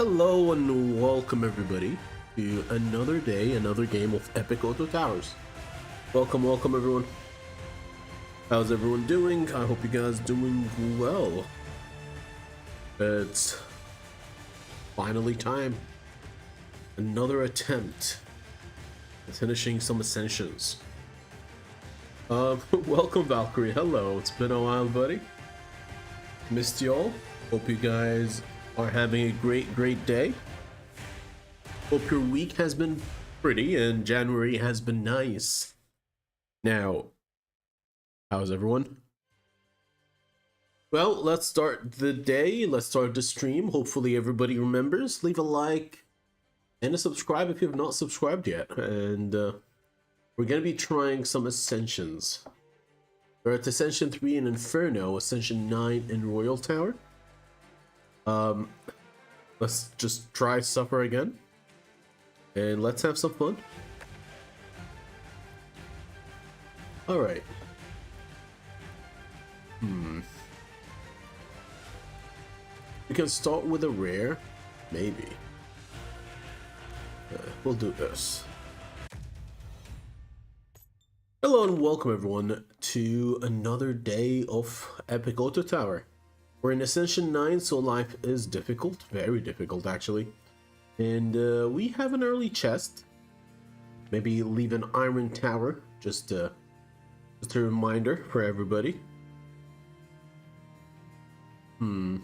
Hello and welcome everybody to another day, another game of Epic Auto Towers. Welcome everyone. How's everyone doing? I hope you guys doing well. It's finally time. Another attempt at finishing some Ascensions. Welcome Valkyrie. Hello, it's been a while, buddy. Missed y'all. Hope you guys are having a great day. Hope your week has been pretty and January has been nice. Now, how's everyone? Well, let's start the day. Let's start the stream. Hopefully everybody remembers. Leave a like and a subscribe if you have not subscribed yet. And we're going to be trying some Ascensions. We're at Ascension 3 in Inferno, Ascension 9 in Royal Tower. Let's just try supper again. And let's have some fun. Alright. We can start with a rare. Maybe. We'll do this. Hello and welcome everyone to another day of Epic Auto Tower. We're in Ascension 9, so life is difficult. Very difficult, actually. And we have an early chest. Maybe leave an iron tower. Just a reminder for everybody. And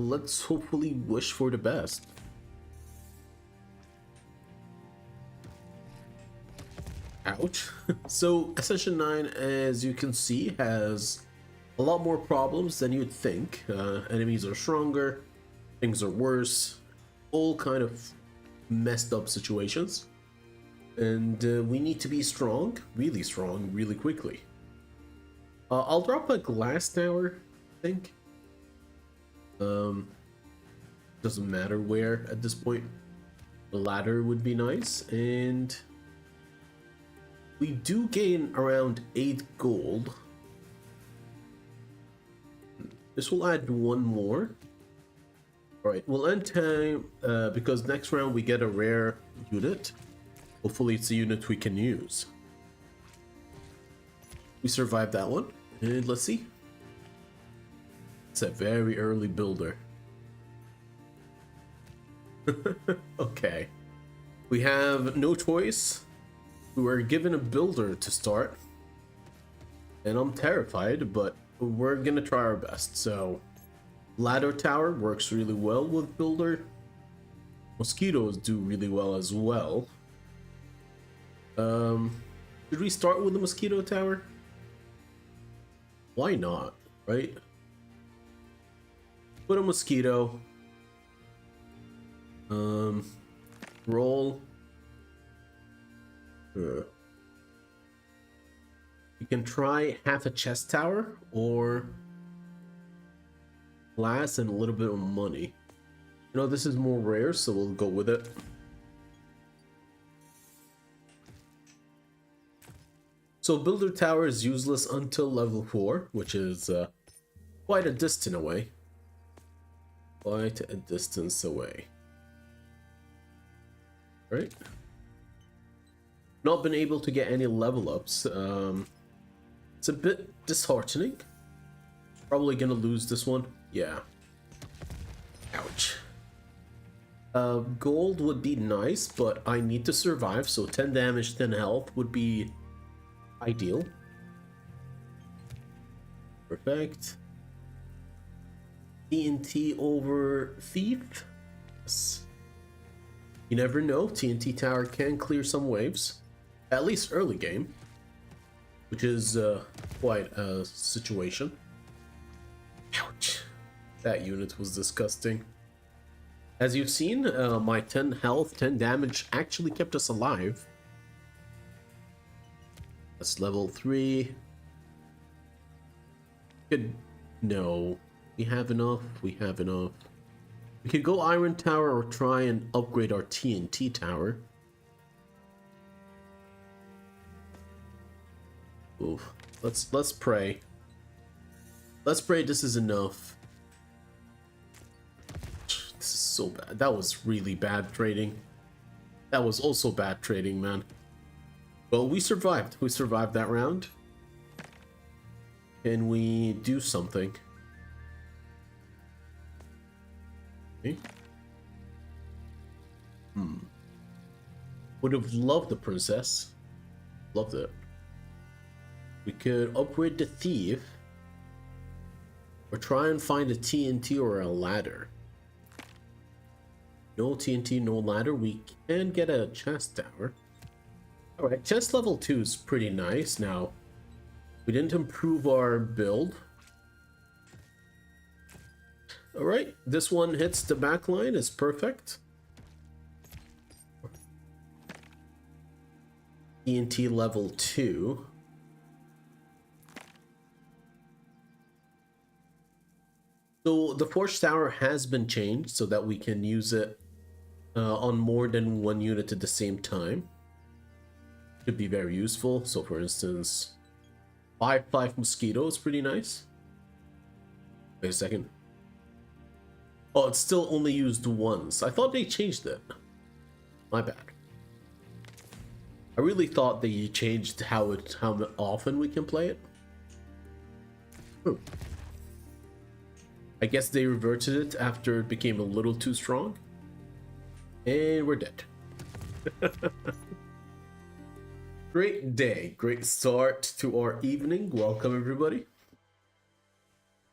let's hopefully wish for the best. Ouch. So Ascension 9, as you can see, has a lot more problems than you'd think. Enemies are stronger, things are worse, all kind of messed up situations. And we need to be strong, really quickly. I'll drop a glass tower, I think. Doesn't matter where at this point. The ladder would be nice, and we do gain around 8 gold. This will add one more. Alright, we'll end time because next round we get a rare unit. Hopefully it's a unit we can use. We survived that one. And let's see. It's a very early builder. Okay. We have no choice. We were given a builder to start. And I'm terrified, but we're gonna try our best. So ladder tower works really well with builder. Mosquitoes do really well as well. Should we start with the mosquito tower? Why not, right? Put a mosquito. Roll. You can try half a chest tower or glass and a little bit of money. You know, this is more rare, so we'll go with it. So builder tower is useless until level 4, which is quite a distance away. Quite a distance away. Right? Not been able to get any level ups. It's a bit disheartening. Probably gonna lose this one. Yeah. Ouch. Gold would be nice, but I need to survive, so 10 damage, 10 health would be ideal. Perfect. TNT over Thief. Yes. You never know, TNT tower can clear some waves. At least early game. Which is quite a situation. Ouch. That unit was disgusting. As you've seen, my 10 health, 10 damage actually kept us alive. That's level 3. No. We have enough. We have enough. We could go Iron Tower or try and upgrade our TNT tower. Oof. Let's pray. Let's pray this is enough. so bad. That was really bad trading. That was also bad trading, man. Well, we survived. We survived that round. Can we do something? Okay. Would have loved the princess. Loved it. We could upgrade the thief. Or try and find a TNT or a ladder. No TNT, no ladder. We can get a chest tower. Alright, chest level 2 is pretty nice. Now, we didn't improve our build. Alright, this one hits the back line. It's perfect. TNT level 2. So the Forge Tower has been changed so that we can use it on more than one unit at the same time. Could be very useful. So for instance, 5 mosquitoes, pretty nice. Wait a second. Oh, it's still only used once. I thought they changed it. My bad. I really thought they changed how often we can play it. I guess they reverted it after it became a little too strong. And we're dead. Great day, great start to our evening. Welcome everybody.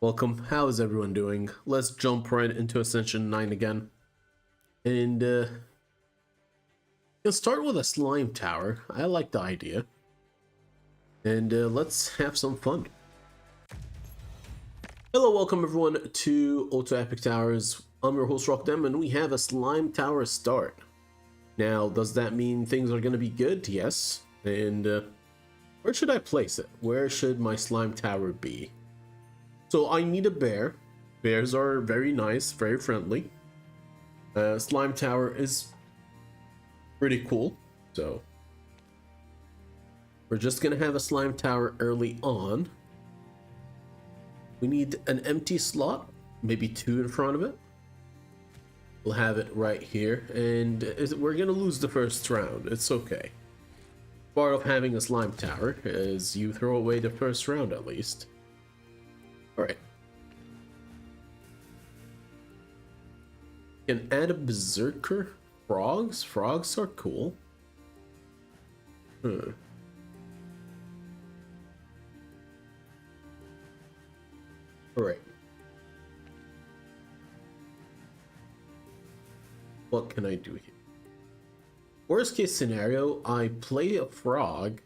Welcome, how is everyone doing? Let's jump right into Ascension 9 again. And let's start with a slime tower. I like the idea. And let's have some fun. Hello, welcome everyone to Auto Epic Towers. I'm your host Rockdem, and we have a slime tower start. Now, does that mean things are going to be good? Yes. And where should I place it? Where should my slime tower be? So I need a bear. Bears are very nice, very friendly. Slime tower is pretty cool. So we're just going to have a slime tower early on. We need an empty slot, maybe 2 in front of it. We'll have it right here, and we're gonna lose the first round. It's okay. Part of having a slime tower is you throw away the first round at least. Alright. Can add a berserker. Frogs? Frogs are cool. Alright. What can I do here? Worst case scenario, I play a frog.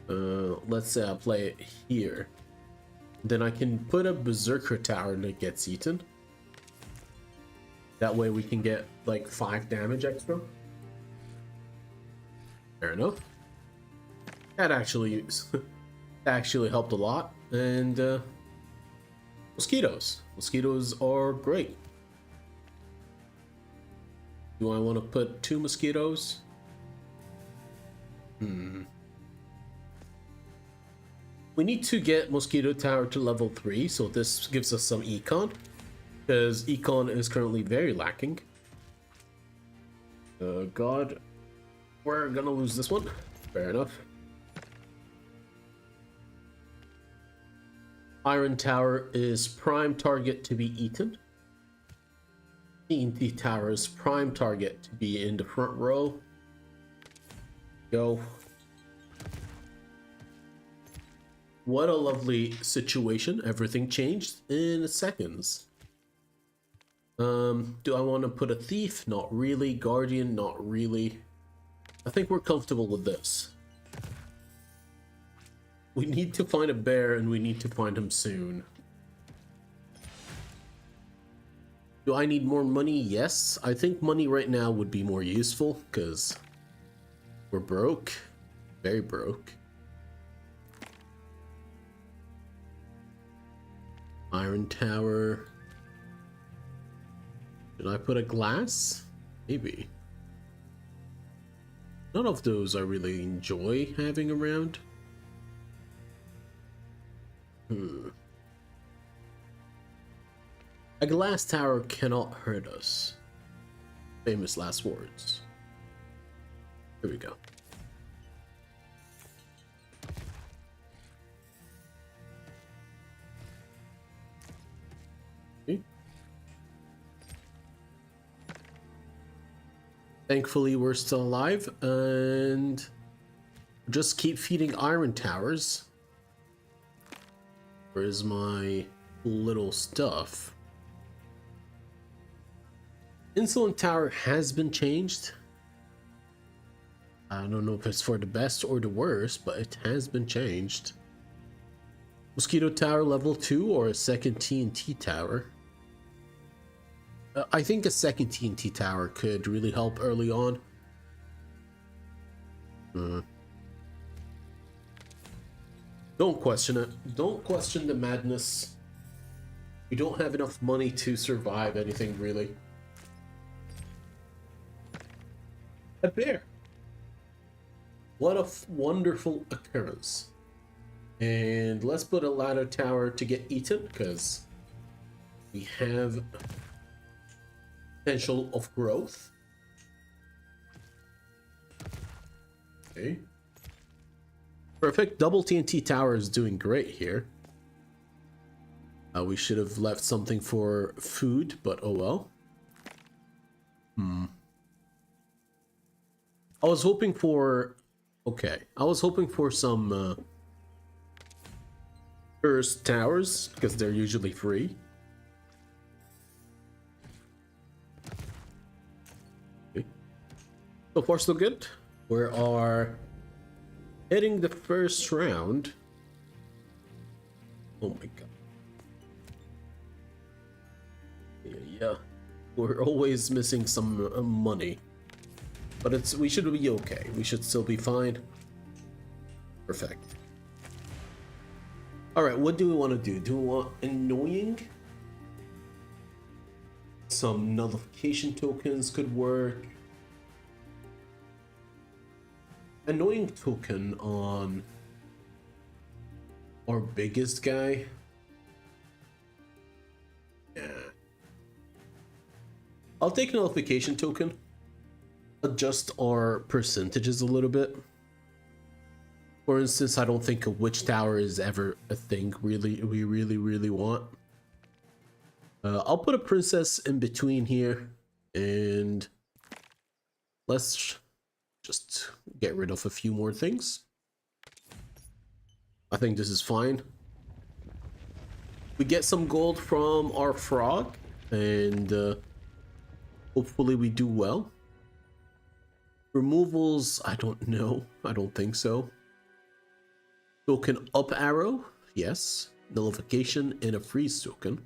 Let's say I play it here. Then I can put a berserker tower that gets eaten. That way we can get like 5 damage extra. Fair enough. That actually helped a lot. And mosquitoes. Mosquitoes are great. Do I want to put 2 mosquitoes? We need to get mosquito tower to level 3, so this gives us some econ, because econ is currently very lacking. God, we're gonna lose this one. Fair enough. Iron tower is prime target to be eaten. TNT tower is prime target to be in the front row. Go. What a lovely situation. Everything changed in seconds. Do I want to put a thief? Not really. Guardian? Not really. I think we're comfortable with this. We need to find a bear, and we need to find him soon. Do I need more money? Yes. I think money right now would be more useful, because we're broke. Very broke. Iron tower. Should I put a glass? Maybe. None of those I really enjoy having around. A glass tower cannot hurt us. Famous last words. Here we go. Okay. Thankfully, we're still alive, and just keep feeding iron towers. Where's my little stuff? Insolent Tower has been changed. I don't know if it's for the best or the worst, but it has been changed. Mosquito Tower level 2 or a second TNT tower? I think a second TNT tower could really help early on. Don't question it. Don't question the madness. We don't have enough money to survive anything, really. A bear. What a wonderful occurrence. And let's put a ladder tower to get eaten, because we have potential of growth. Okay. Perfect. Double TNT tower is doing great here. We should have left something for food, but oh well. I was hoping for... Okay. I was hoping for some first towers, because they're usually free. Okay. So far so good. We are hitting the first round. Oh my god. Yeah. We're always missing some money. But we should be okay. We should still be fine. Perfect. Alright, what do we want to do? Do we want annoying? Some nullification tokens could work. Annoying token on our biggest guy. Yeah. I'll take nullification token. Adjust our percentages a little bit. For instance, I don't think a witch tower is ever a thing we really want. I'll put a princess in between here, and let's just get rid of a few more things. I think this is fine. We get some gold from our frog, and hopefully we do well. Removals, I don't know. I don't think so. Token up arrow, yes. Nullification and a freeze token.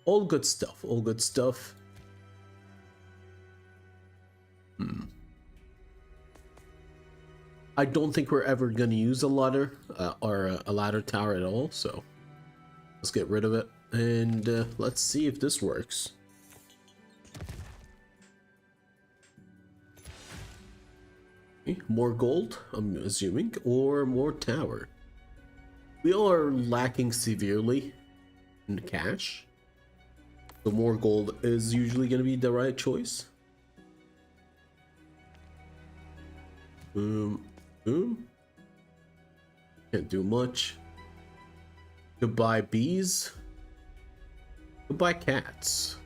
All good stuff, all good stuff. I don't think we're ever gonna use a ladder or a ladder tower at all, so let's get rid of it. And let's see if this works. More gold, I'm assuming, or more tower. We are lacking severely in cash, so more gold is usually going to be the right choice. Can't do much. Goodbye bees. Goodbye cats.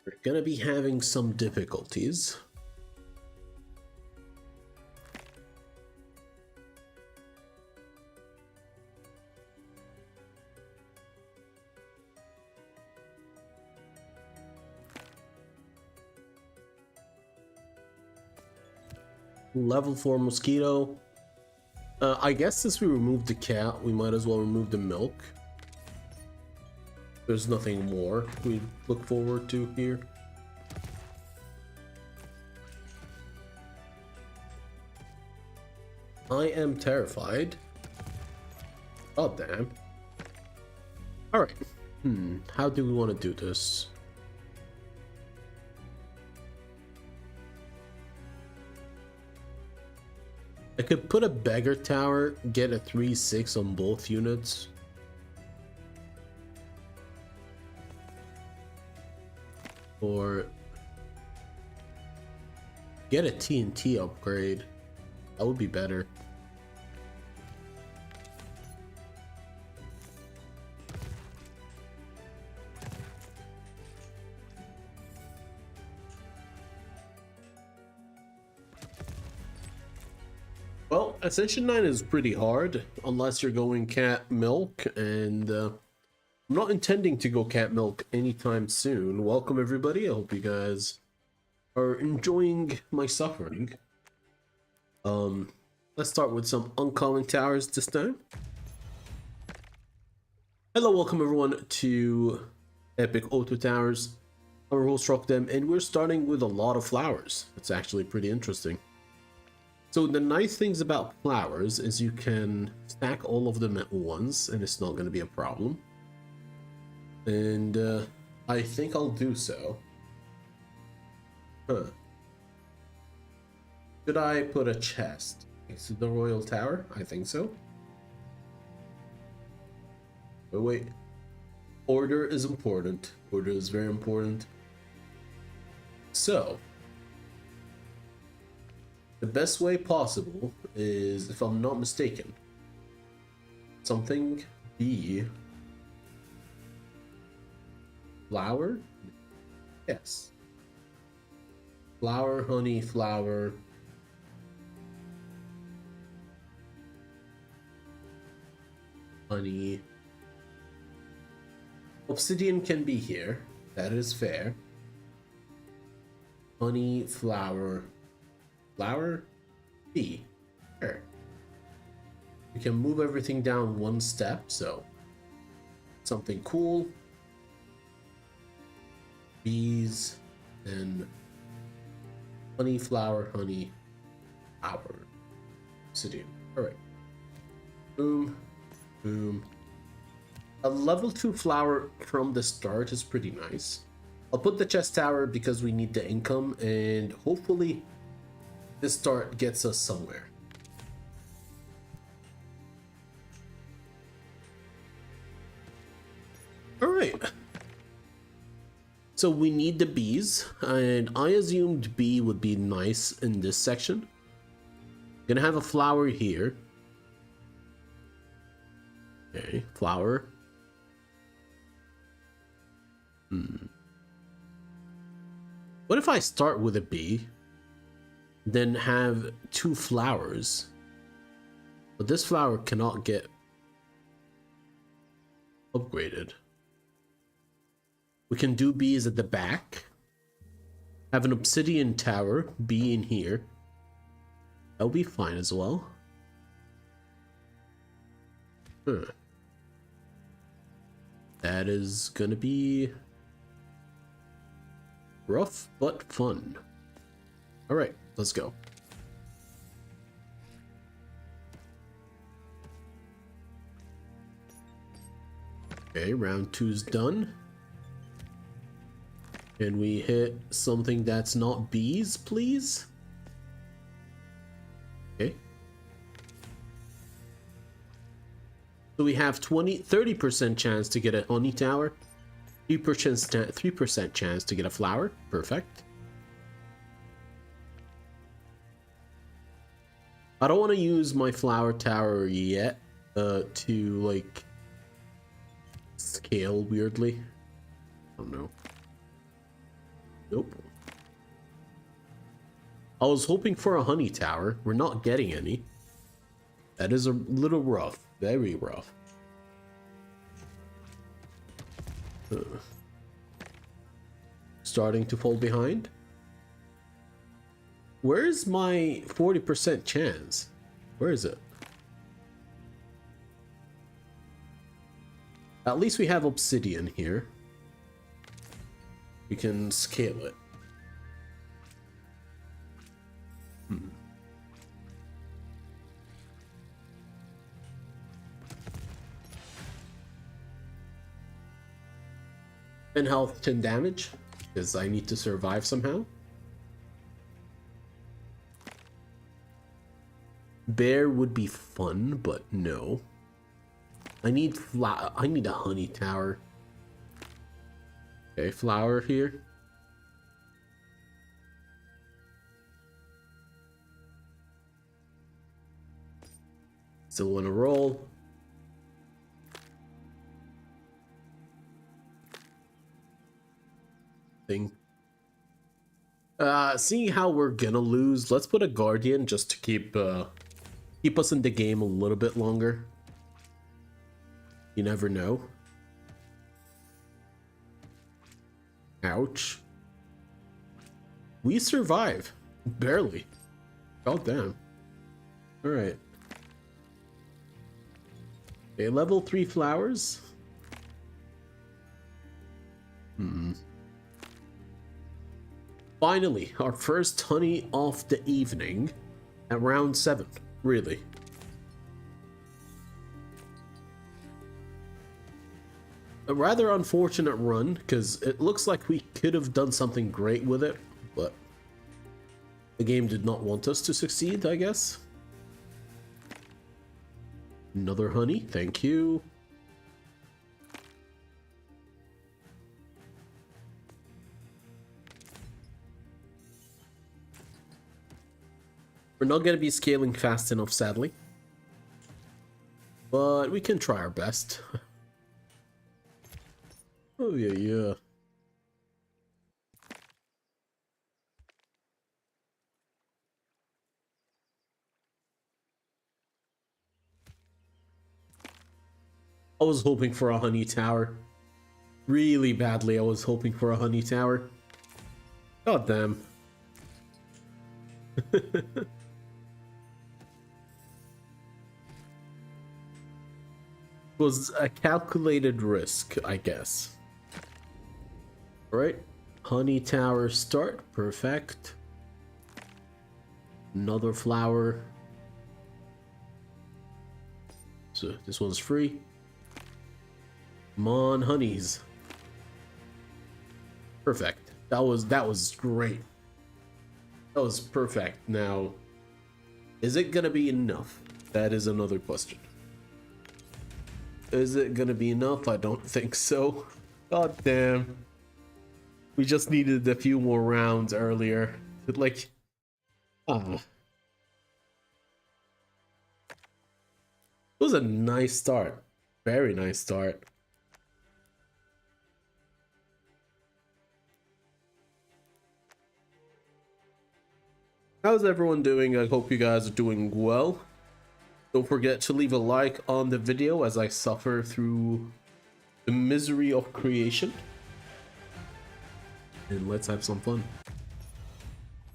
We're gonna be having some difficulties. Level 4 mosquito. I guess since we removed the cat, we might as well remove the milk. There's nothing more we look forward to here. I am terrified. Oh, damn. Alright. How do we want to do this? I could put a beggar tower, get a 3/6 on both units. Or get a TNT upgrade. That would be better. Well, Ascension 9 is pretty hard, unless you're going cat milk, and I'm not intending to go cat milk anytime soon. Welcome everybody, I hope you guys are enjoying my suffering. Let's start with some uncommon towers this time. Hello, welcome everyone to Epic Auto Towers. I'm your host Rock them, and we're starting with a lot of flowers. It's actually pretty interesting. So the nice things about flowers is you can stack all of them at once and it's not going to be a problem. And I think I'll do so. Should I put a chest next to the Royal Tower? I think so. But wait. Order is important. Order is very important. So the best way possible is, if I'm not mistaken, something bee, flower? Yes. Flower, honey, flower. Honey. Obsidian can be here. That is fair. Honey, flower. Flower? B. Sure. We can move everything down one step, so something cool. Bees and honey, flower, honey, flower. Obsidian. Alright. Boom. Boom. A level 2 flower from the start is pretty nice. I'll put the chest tower because we need the income, and hopefully this start gets us somewhere. All right. So we need the bees, and I assumed bee would be nice in this section. Gonna have a flower here. Okay, flower. What if I start with a bee? Then have 2 flowers, but this flower cannot get upgraded. We can do bees at the back, have an obsidian tower, bee in here. That'll be fine as well. That is gonna be rough but fun. All right. Let's go. Okay, round 2's done. Can we hit something that's not bees, please? Okay. So we have 30% chance to get a honey tower, 3% chance to get a flower. Perfect. I don't want to use my flower tower yet to like scale weirdly. I don't know. Nope. I was hoping for a honey tower. We're not getting any. That is a little rough. Very rough. Starting to fall behind. Where's my 40% chance? Where is it? At least we have obsidian here. We can scale it. And health, 10 damage, because I need to survive somehow. Bear would be fun, but no. I need a honey tower. Okay, flower here. Still want to roll. Thing. Seeing how we're gonna lose, let's put a guardian just to keep us in the game a little bit longer. You never know. Ouch. We survive. Barely. Oh, damn. Alright. Okay, level 3 flowers. Finally, our first honey of the evening at round 7. Really. A rather unfortunate run, because it looks like we could have done something great with it, but the game did not want us to succeed, I guess. Another honey, thank you. We're not going to be scaling fast enough, sadly. But we can try our best. Oh, yeah. I was hoping for a honey tower. Really badly, I was hoping for a honey tower. God damn. Was a calculated risk, I guess. Alright. Honey tower start. Perfect. Another flower. So this one's free. Come on, honeys. Perfect. That was great. That was perfect. Now, is it gonna be enough? That is another question. Is it gonna be enough? I don't think so. God damn. We just needed a few more rounds earlier. It it was a nice start. Very nice start. How's everyone doing? I hope you guys are doing well. Don't forget to leave a like on the video as I suffer through the misery of creation. And let's have some fun.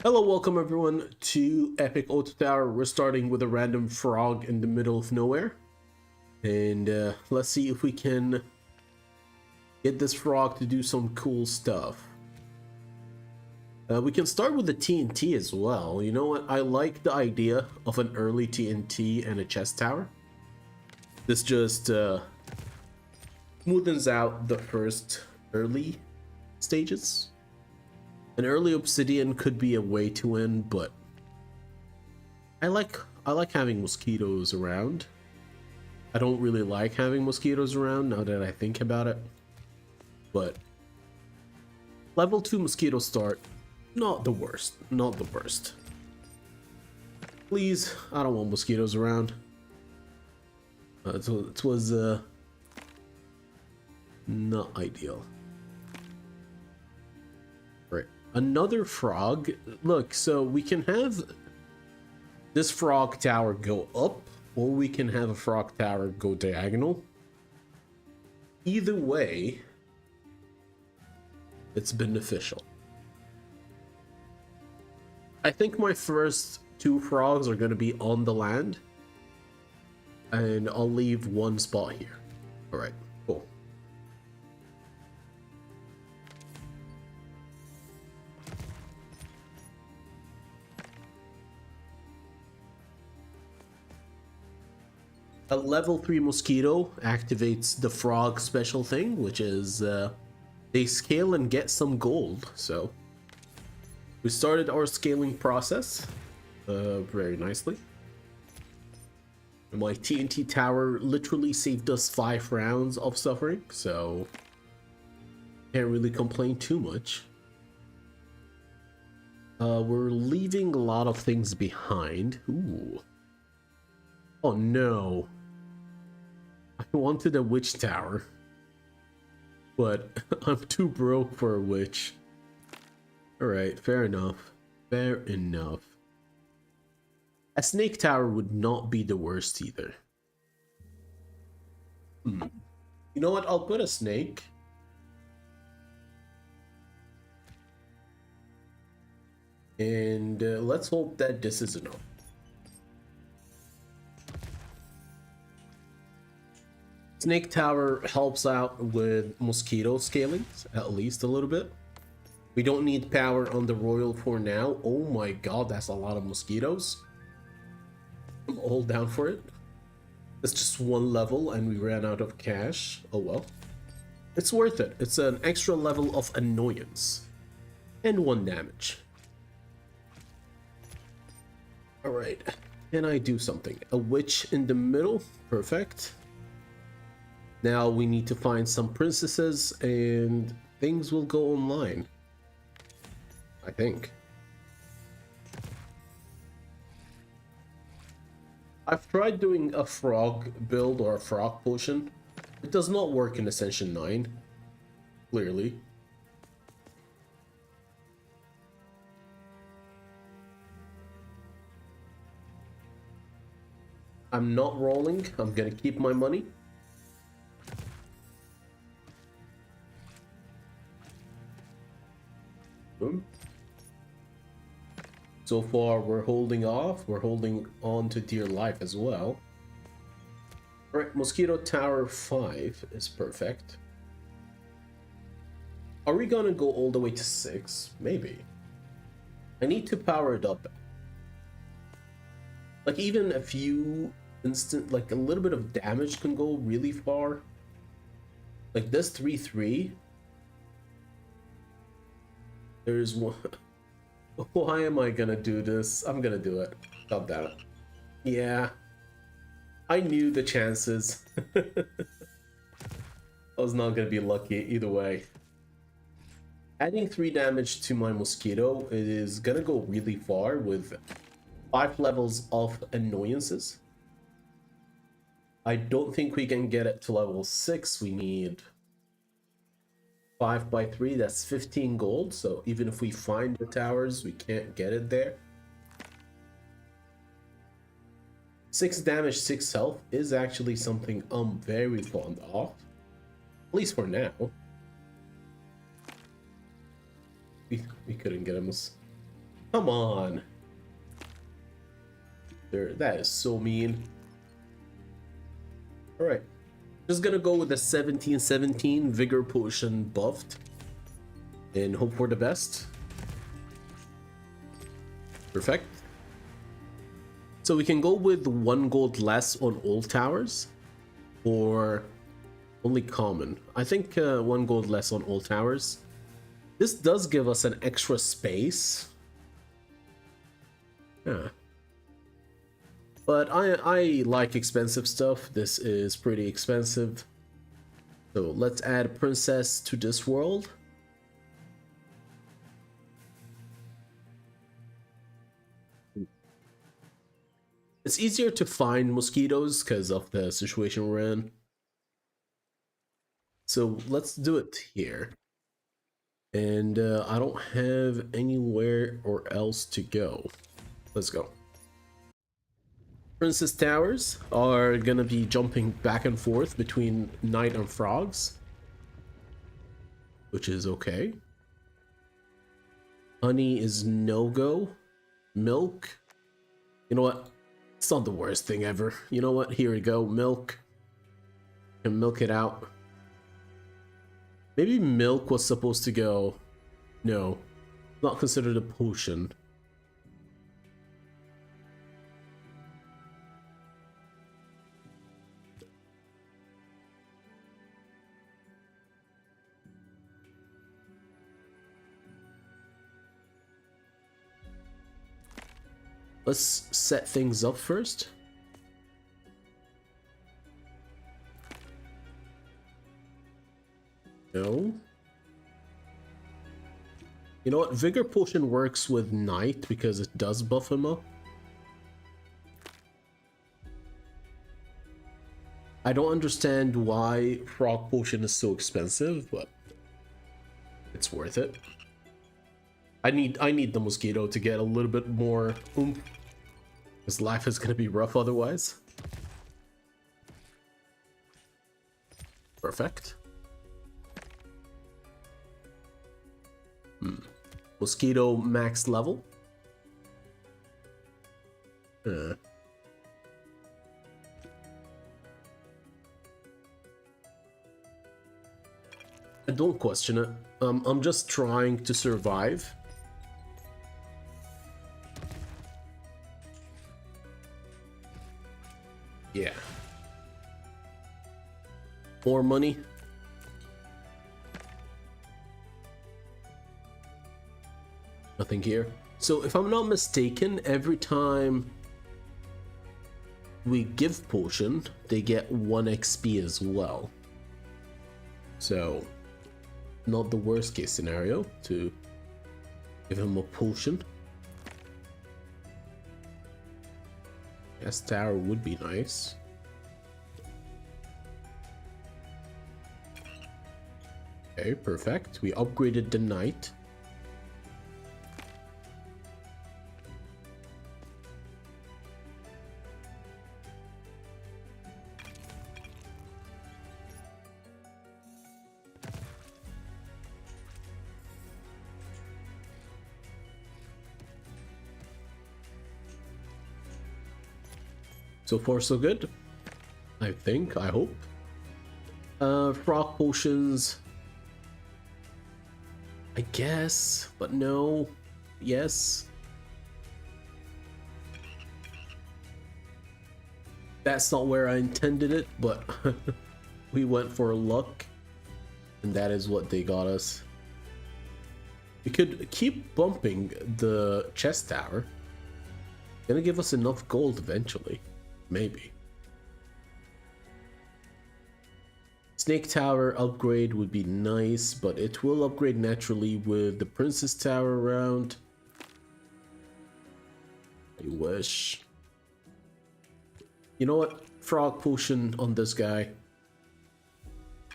Hello, welcome everyone to Epic Auto Tower. We're starting with a random frog in the middle of nowhere. And let's see if we can get this frog to do some cool stuff. We can start with the TNT as well. You know what? I like the idea of an early TNT and a chest tower. This just smoothens out the first early stages. An early obsidian could be a way to win, but I like having mosquitoes around. I don't really like having mosquitoes around now that I think about it. But level 2 mosquito start. Not the worst. Not the worst. Please, I don't want mosquitoes around. It was not ideal. Right. Another frog. Look, so we can have this frog tower go up, or we can have a frog tower go diagonal. Either way, it's beneficial. I think my first 2 frogs are going to be on the land, and I'll leave 1 spot here. All right, cool. A level 3 mosquito activates the frog special thing, which is they scale and get some gold, so we started our scaling process very nicely. My TNT tower literally saved us 5 rounds of suffering, so can't really complain too much. We're leaving a lot of things behind. Ooh. Oh no. I wanted a witch tower, but I'm too broke for a witch. Alright, fair enough. Fair enough. A snake tower would not be the worst either. You know what? I'll put a snake. And let's hope that this is enough. Snake tower helps out with mosquito scaling, at least a little bit. We don't need power on the royal for now. Oh my god, that's a lot of mosquitoes. I'm all down for it. It's just 1 level and we ran out of cash. Oh well. It's worth it. It's an extra level of annoyance. And 1 damage. Alright. Can I do something? A witch in the middle? Perfect. Now we need to find some princesses and things will go online. I think. I've tried doing a frog build or a frog potion. It does not work in Ascension 9. Clearly. I'm not rolling. I'm gonna keep my money. Boom. So far, we're holding off. We're holding on to dear life as well. Alright, Mosquito Tower 5 is perfect. Are we gonna go all the way to 6? Maybe. I need to power it up. Like, even a few like a little bit of damage can go really far. Like this 3-3. There's one. Why am I gonna do this? I'm gonna do it. Calm down. Yeah. I knew the chances. I was not gonna be lucky either way. Adding 3 damage to my mosquito is gonna go really far with 5 levels of annoyances. I don't think we can get it to level 6. We need 5 by 3, that's 15 gold. So even if we find the towers, we can't get it there. 6 damage, 6 health is actually something I'm very fond of. At least for now. We couldn't get him. Come on. That is so mean. Alright. Just gonna go with the 17-17 Vigor Potion buffed. And hope for the best. Perfect. So we can go with 1 gold less on all towers. Or only common. I think 1 gold less on all towers. This does give us an extra space. Yeah. But I like expensive stuff. This is pretty expensive. So let's add a princess to this world. It's easier to find mosquitoes because of the situation we're in. So let's do it here. And I don't have anywhere or else to go. Let's go. Princess Towers are gonna be jumping back and forth between Knight and Frogs, which is okay. Honey is no-go. Milk, you know what? It's not the worst thing ever. You know what? Here we go. Milk. Can milk it out. Maybe milk was supposed to go. No, not considered a potion. Let's set things up first. No. You know what? Vigor Potion works with Knight because it does buff him up. I don't understand why Frog Potion is so expensive, but it's worth it. I need the Mosquito to get a little bit more oomph. His life is gonna be rough otherwise. Perfect. Mosquito max level. I don't question it. I'm just trying to survive. Yeah. More money. Nothing here. So if I'm not mistaken, every time we give potion, they get 1 XP as well. So not the worst case scenario to give him a potion. Yes, tower would be nice. Okay, perfect. We upgraded the knight. So far so good, I think, I hope. Frog potions, I guess, but no, yes. That's not where I intended it, but we went for luck, and that is what they got us. We could keep bumping the chest tower. Gonna give us enough gold eventually. Maybe. Snake Tower upgrade would be nice, but it will upgrade naturally with the Princess Tower around. I wish. You know what? Frog potion on this guy.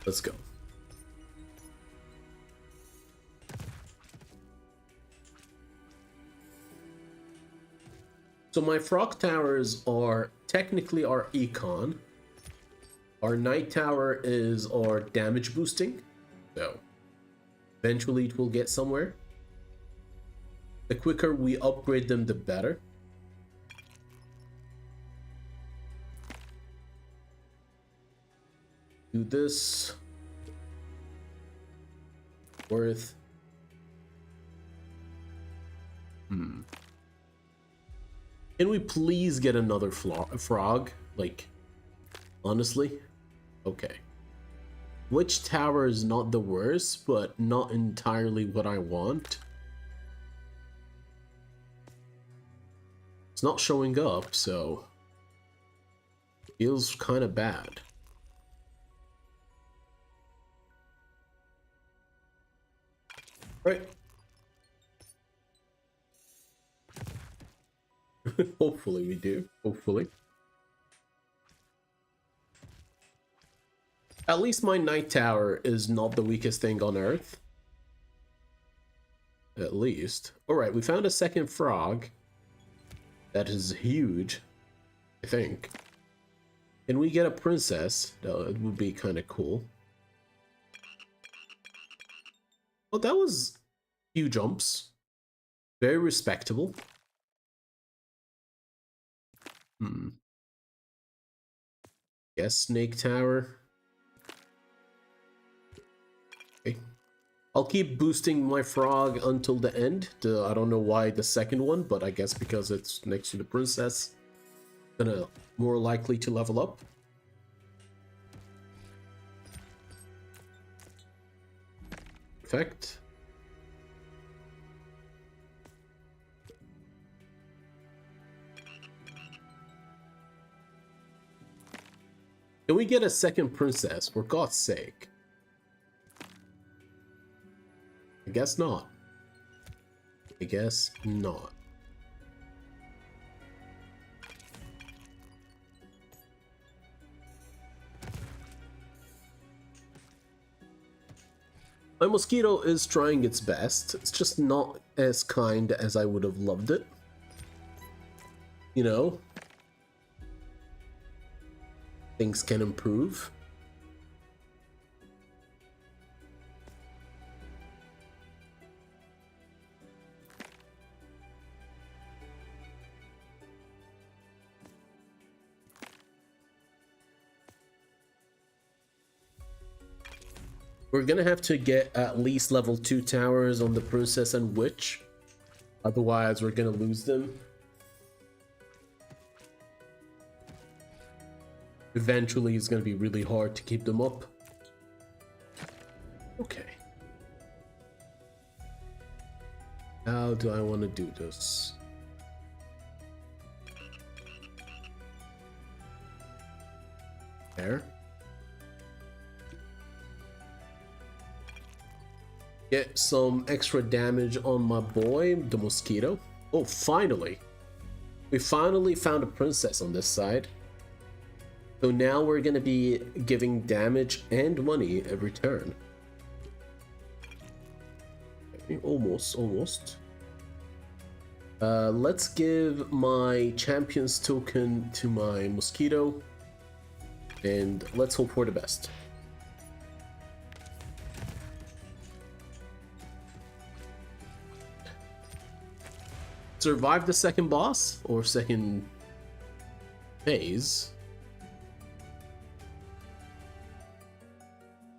Let's go. So my frog towers are technically our econ. Our knight tower is our damage boosting. So eventually it will get somewhere. The quicker we upgrade them, the better. Do this. Worth. Can we please get another frog? Like, honestly? Okay. Which tower is not the worst, but not entirely what I want? It's not showing up, so... feels kind of bad. Right. Hopefully we do. Hopefully. At least my knight tower is not the weakest thing on Earth. At least. Alright, we found a second frog. That is huge. I think. Can we get a princess? No, it would be kind of cool. Oh, that was few jumps. Very respectable. Yes, Snake Tower. Okay. I'll keep boosting my frog until the end. I don't know why the second one, but I guess because it's next to the princess. Gonna more likely to level up. Perfect. Can we get a second princess, for God's sake? I guess not. I guess not. My mosquito is trying its best. It's just not as kind as I would have loved it. You know? Things can improve. We're gonna have to get at least level 2 towers on the Princess and Witch. Otherwise, we're gonna lose them. Eventually, it's gonna be really hard to keep them up. Okay. How do I want to do this? There. Get some extra damage on my boy, the mosquito. Oh, finally. We finally found a princess on this side. So now we're gonna be giving damage and money every turn. Okay, almost. Let's give my champion's token to my mosquito. And let's hope for the best. Survive the second boss or second phase.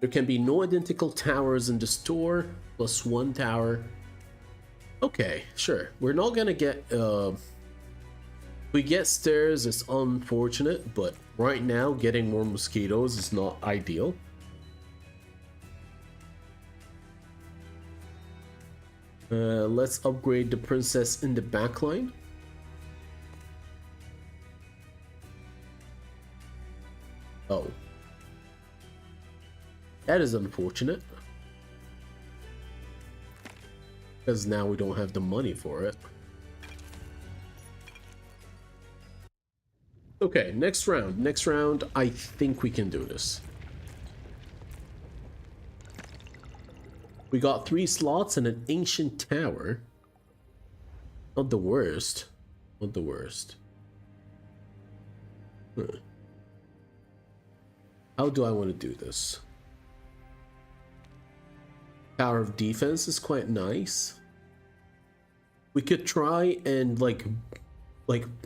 There can be no identical towers in the store, plus 1 tower. Okay, sure. We're not gonna get we get stairs, it's unfortunate, but right now getting more mosquitoes is not ideal. Let's upgrade the princess in the backline. Oh. That is unfortunate. Because now we don't have the money for it. Okay, next round. Next round, I think we can do this. We got 3 slots and an ancient tower. Not the worst. Not the worst. Huh. How do I want to do this? Tower of defense is quite nice. We could try and like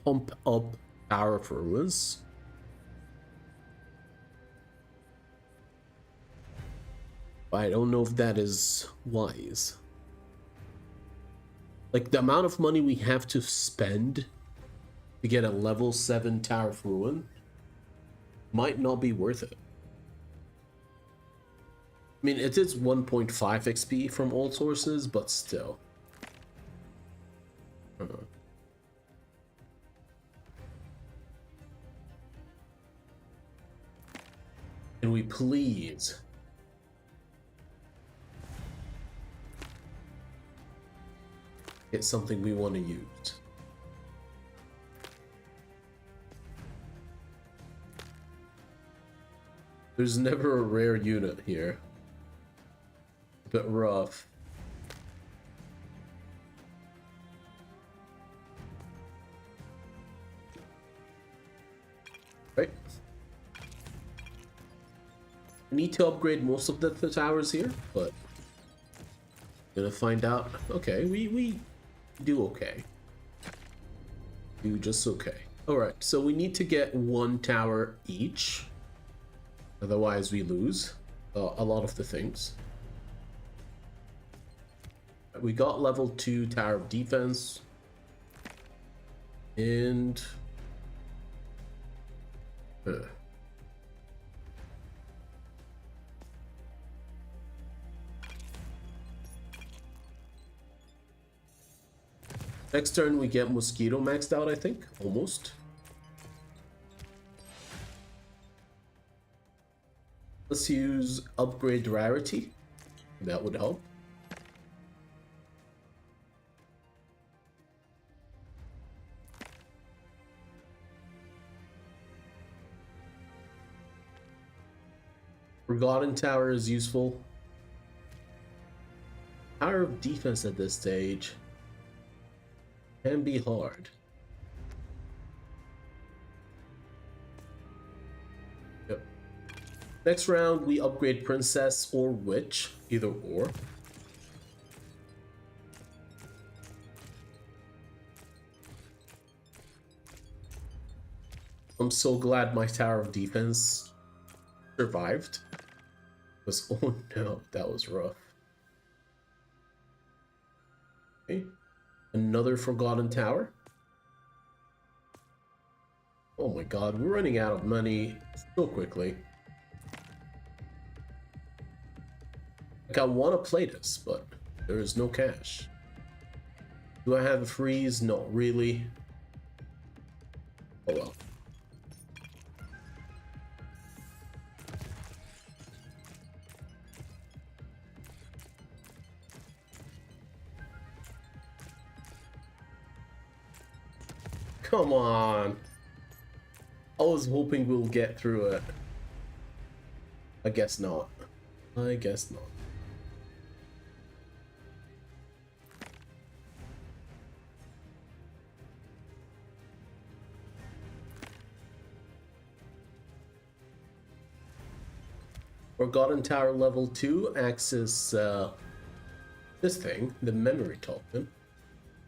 pump up Tower of Ruins. I don't know if that is wise. Like, the amount of money we have to spend to get a level 7 Tower of Ruin might not be worth it. I mean, it is 1.5 XP from all sources, but still. Can we please get something we want to use? There's never a rare unit here. A bit rough. Right. I need to upgrade most of the towers here, but gonna find out. Okay, we do okay. Do just okay. Alright, so we need to get 1 tower each. Otherwise we lose a lot of the things. We got level 2 Tower of Defense. And... next turn we get Mosquito maxed out, I think. Almost. Let's use Upgrade Rarity. That would help. Forgotten Tower is useful. Tower of Defense at this stage can be hard. Yep. Next round, we upgrade Princess or Witch, either or. I'm so glad my Tower of Defense survived. Because, oh no, that was rough. Okay. Another Forgotten Tower. Oh my god, we're running out of money so quickly. Like, I want to play this, but there is no cash. Do I have a freeze? Not really. Oh well. Come on. I was hoping we'll get through it. I guess not. I guess not. Forgotten Tower level 2 access this thing, the memory token.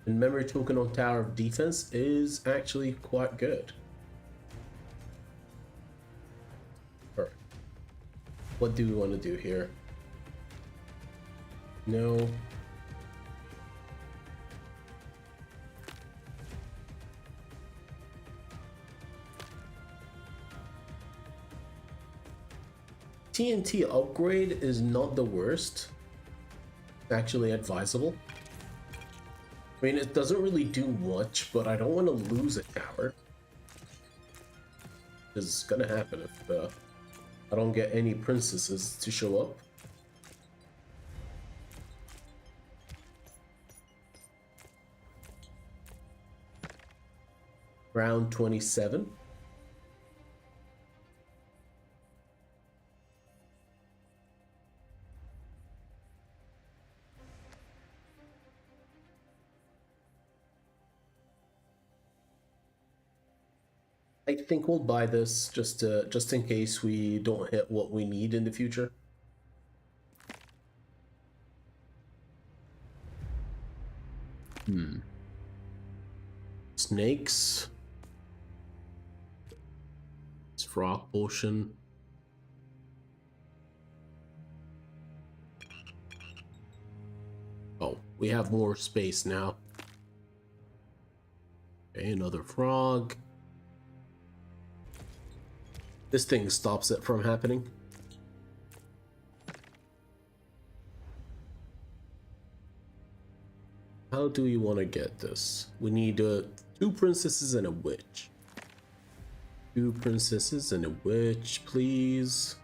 And memory token on Tower of Defense is actually quite good. Alright. What do we want to do here? No. TNT upgrade is not the worst. It's actually advisable. I mean, it doesn't really do much, but I don't want to lose a tower. It's gonna happen if I don't get any princesses to show up. Round 27. I think we'll buy this just in case we don't hit what we need in the future. Snakes. It's frog potion. Oh, we have more space now. Okay, another frog. This thing stops it from happening. How do we want to get this? We need 2 princesses and a witch. 2 princesses and a witch, please.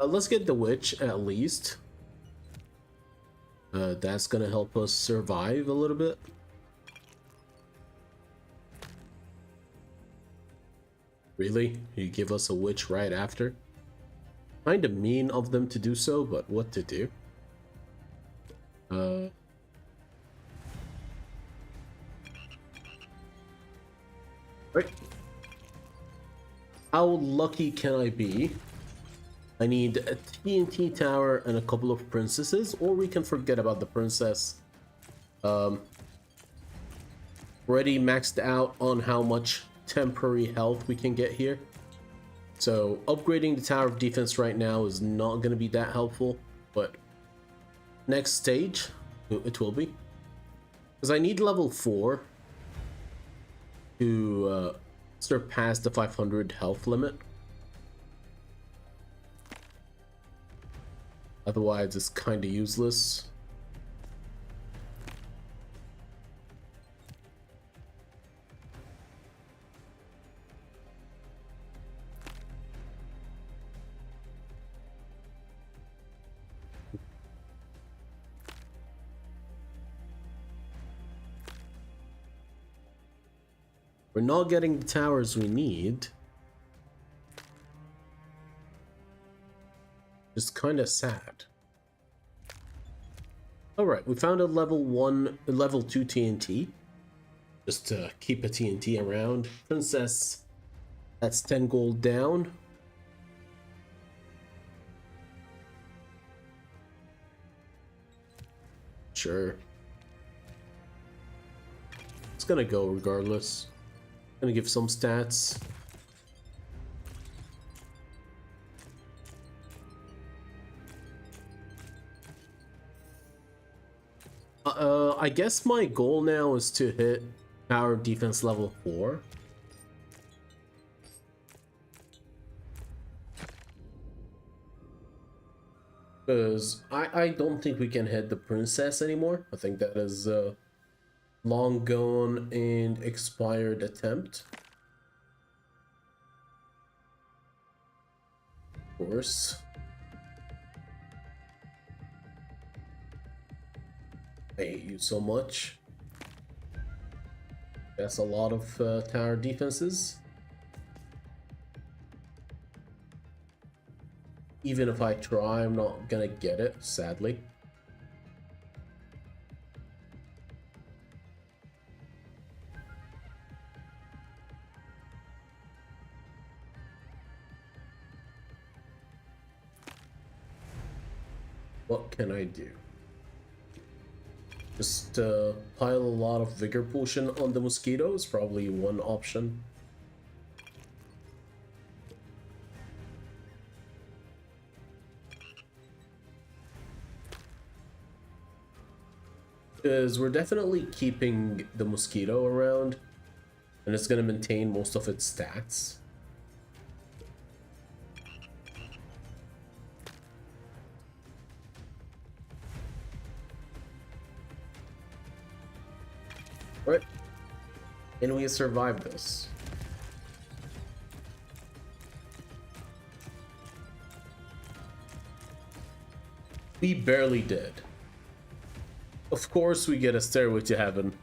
Let's get the witch at least. That's gonna help us survive a little bit. Really? You give us a witch right after? Kinda mean of them to do so, but what to do? Right. How lucky can I be? I need a TNT tower and a couple of princesses, or we can forget about the princess. Already maxed out on how much temporary health we can get here. So upgrading the Tower of Defense right now is not going to be that helpful, but next stage, it will be. Because I need level 4 to surpass the 500 health limit. Otherwise, it's kind of useless. We're not getting the towers we need. Just kind of sad. Alright, we found a level 2 TNT. Just to keep a TNT around. Princess, that's 10 gold down. Sure. It's gonna go regardless. Gonna give some stats. I guess my goal now is to hit power defense level 4. Because I don't think we can hit the princess anymore. I think that is a long gone and expired attempt. Of course. I hate you so much. That's a lot of tower defenses. Even if I try, I'm not gonna get it, sadly. What can I do? Just pile a lot of vigor potion on the mosquito is probably one option. Because we're definitely keeping the mosquito around, and it's going to maintain most of its stats. Right. And we survived this. We barely did. Of course we get a stairway to heaven.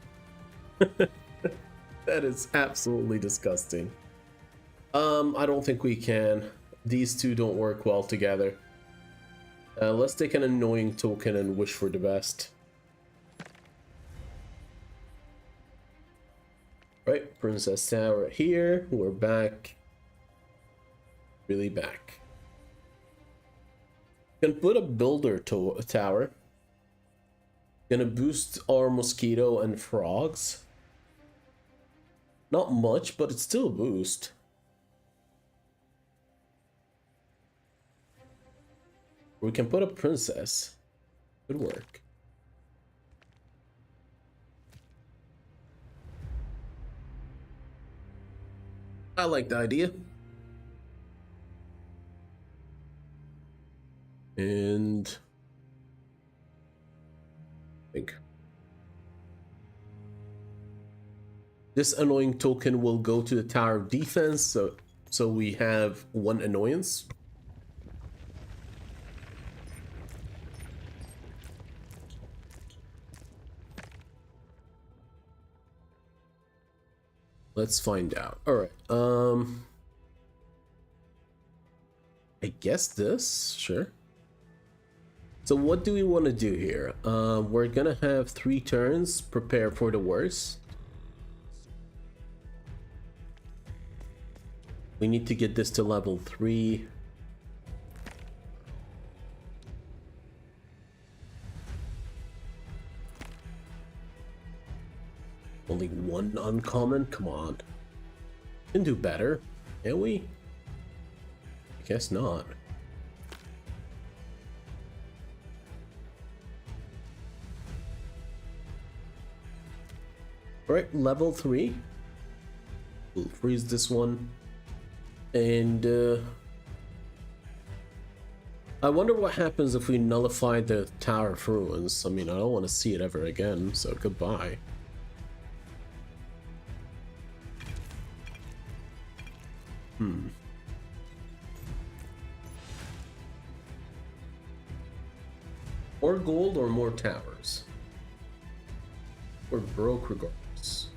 That is absolutely disgusting. I don't think we can. These two don't work well together. Let's take an annoying token and wish for the best. Right, Princess Tower here. We're back. Really back. Can put a builder to a tower. Gonna boost our mosquito and frogs. Not much, but it's still a boost. We can put a princess. Good work. I like the idea. And I think this annoying token will go to the tower of defense, so we have one annoyance. Let's find out. All right. I guess this, sure. So what do we want to do here? We're gonna have 3 turns. Prepare for the worst. We need to get this to level 3. Only 1 uncommon? Come on. Can do better, can we? I guess not. Alright, level 3. We'll freeze this one. And I wonder what happens if we nullify the Tower of Ruins. I mean, I don't want to see it ever again, so goodbye. More gold or more towers? We're broke regardless.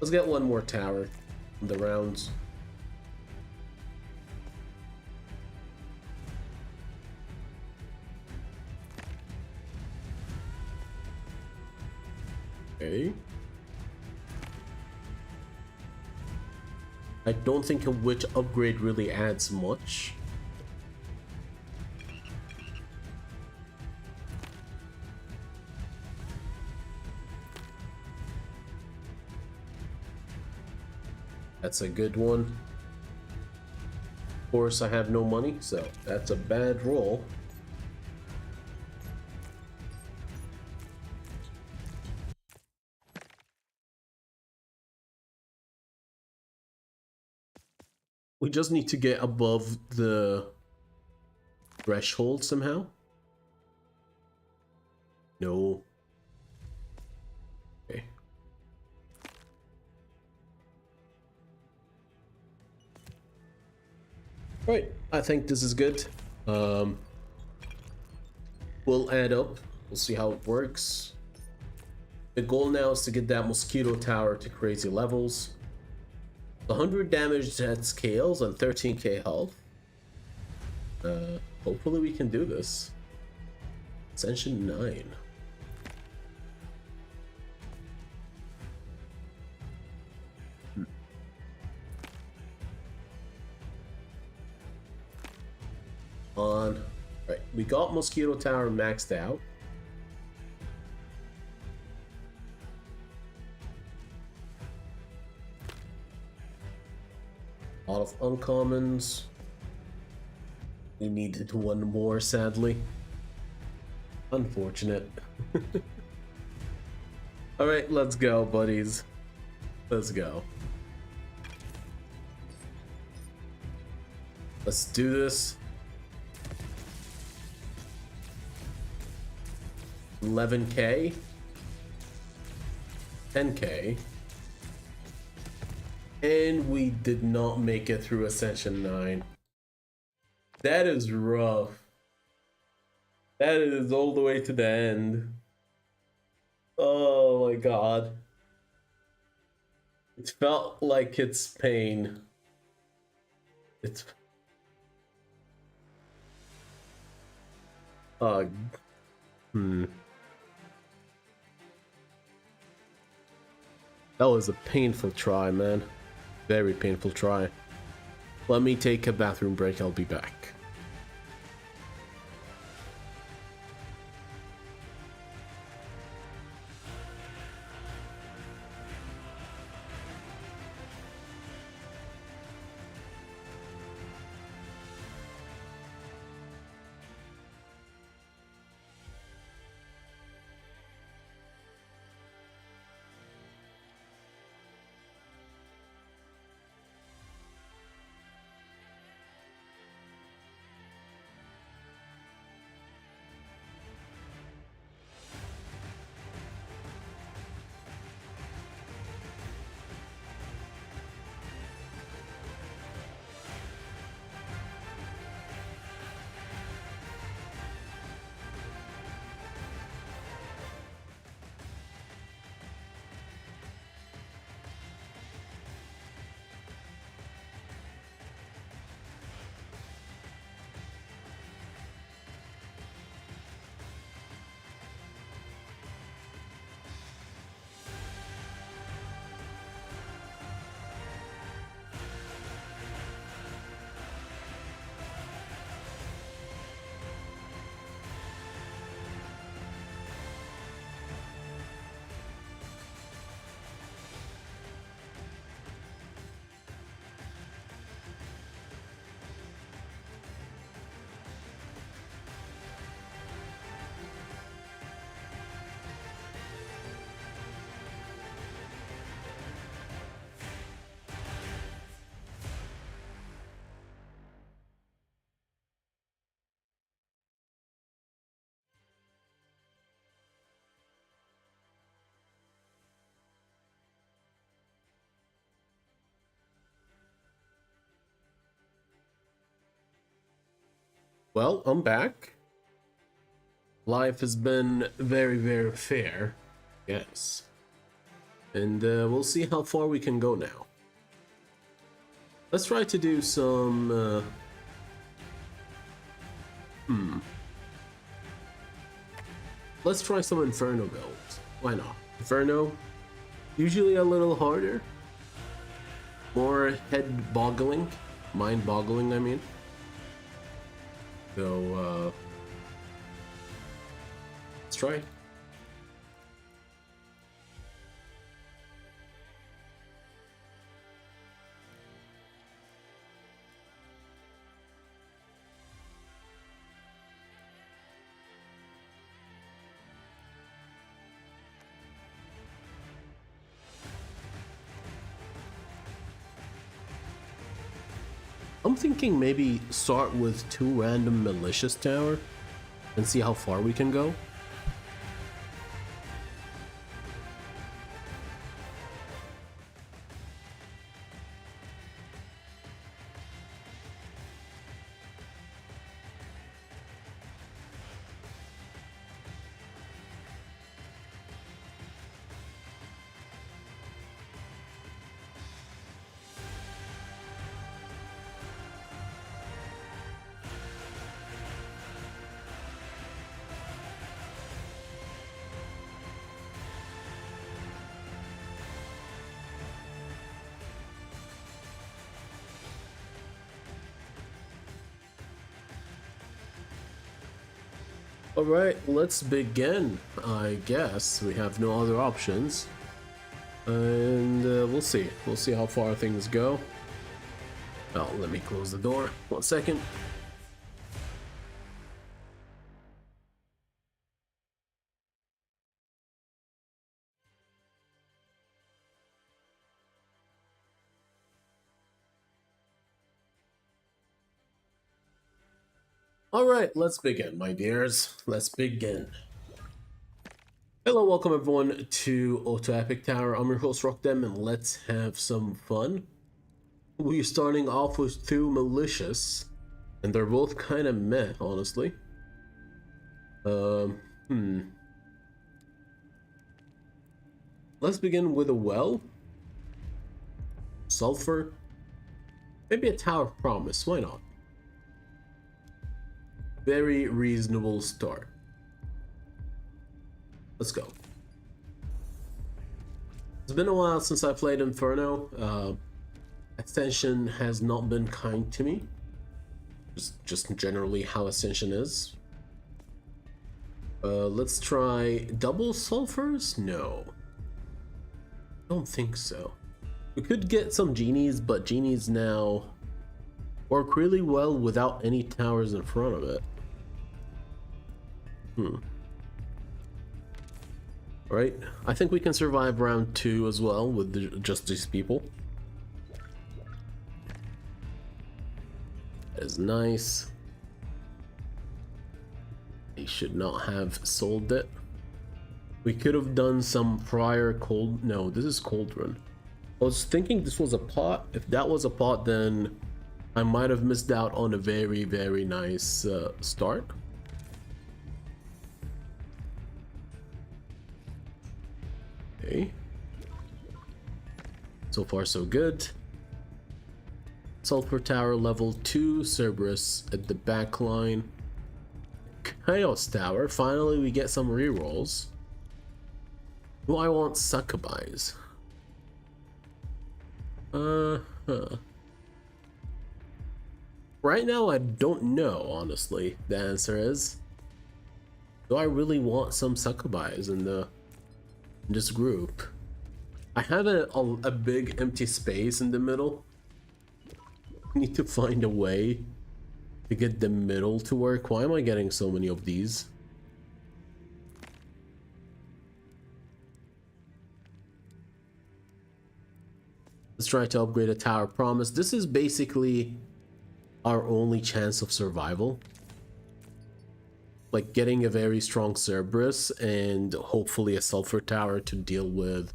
Let's get one more tower in the rounds. Okay. I don't think a witch upgrade really adds much. That's a good one. Of course, I have no money, so that's a bad roll. We just need to get above the threshold somehow. No. Okay. Right, I think this is good. We'll add up. We'll see how it works. The goal now is to get that mosquito tower to crazy levels. 100 damage that scales and 13k health. Hopefully we can do this. Ascension 9. On. Right, we got mosquito tower maxed out. A lot of uncommons. We needed one more, sadly. Unfortunate. Alright, let's go, buddies. Let's go. Let's do this. 11k. 10k. And we did not make it through Ascension 9. That is rough. That is all the way to the end. Oh my god. It felt like it's pain. It's... That was a painful try, man. Very painful try. Let me take a bathroom break, I'll be back. Well, I'm back. Life has been very, very fair. Yes. And we'll see how far we can go now. Let's try to do some... Let's try some Inferno builds. Why not? Inferno, usually a little harder. More head-boggling. Mind-boggling, I mean. So, let's try. I'm thinking maybe start with 2 random malicious tower and see how far we can go. Alright, let's begin. I guess we have no other options. And we'll see. We'll see how far things go. Oh, let me close the door. 1 second. Alright, let's begin, my dears. Let's begin. Hello, welcome everyone to Auto Epic Tower. I'm your host, Rockdem, and let's have some fun. We're starting off with 2 malicious, and they're both kind of meh, honestly. Let's begin with a well. Sulfur. Maybe a Tower of Promise, why not? Very reasonable start. Let's go. It's been a while since I played Inferno. Ascension has not been kind to me. Just generally how Ascension is. Let's try double sulfurs? No. Don't think so. We could get some genies, but genies now work really well without any towers in front of it. Alright, I think we can survive round 2 as well with just these people. That is nice. They should not have sold it. We could have done some prior cold... No, this is Cauldron. I was thinking this was a pot. If that was a pot, then I might have missed out on a very, very nice start. Okay. So far, so good. Sulfur Tower level 2, Cerberus at the back line. Chaos Tower, finally we get some rerolls. Do I want Succubies? Right now I don't know, honestly. The answer is, do I really want some Succubies in this group? I have a big empty space in the middle. I need to find a way to get the middle to work. Why am I getting so many of these? Let's try to upgrade a Tower Promise. This is basically our only chance of survival. Like getting a very strong Cerberus and hopefully a Sulfur Tower to deal with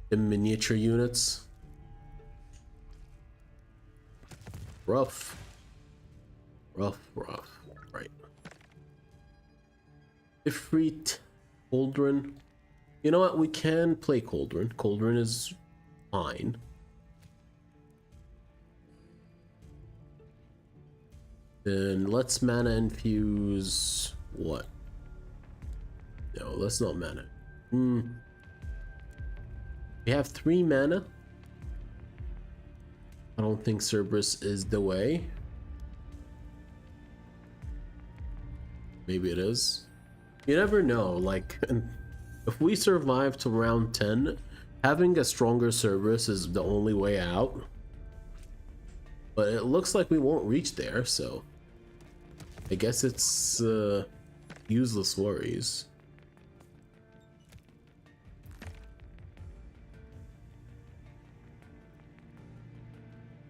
the miniature units. Rough. Rough. Right. Ifrit, Cauldron. You know what? We can play Cauldron. Cauldron is fine. Then let's mana infuse what? No, let's not mana. We have 3 mana. I don't think Cerberus is the way. Maybe it is. You never know, like, if we survive to round 10, having a stronger Cerberus is the only way out. But it looks like we won't reach there, so I guess it's useless worries.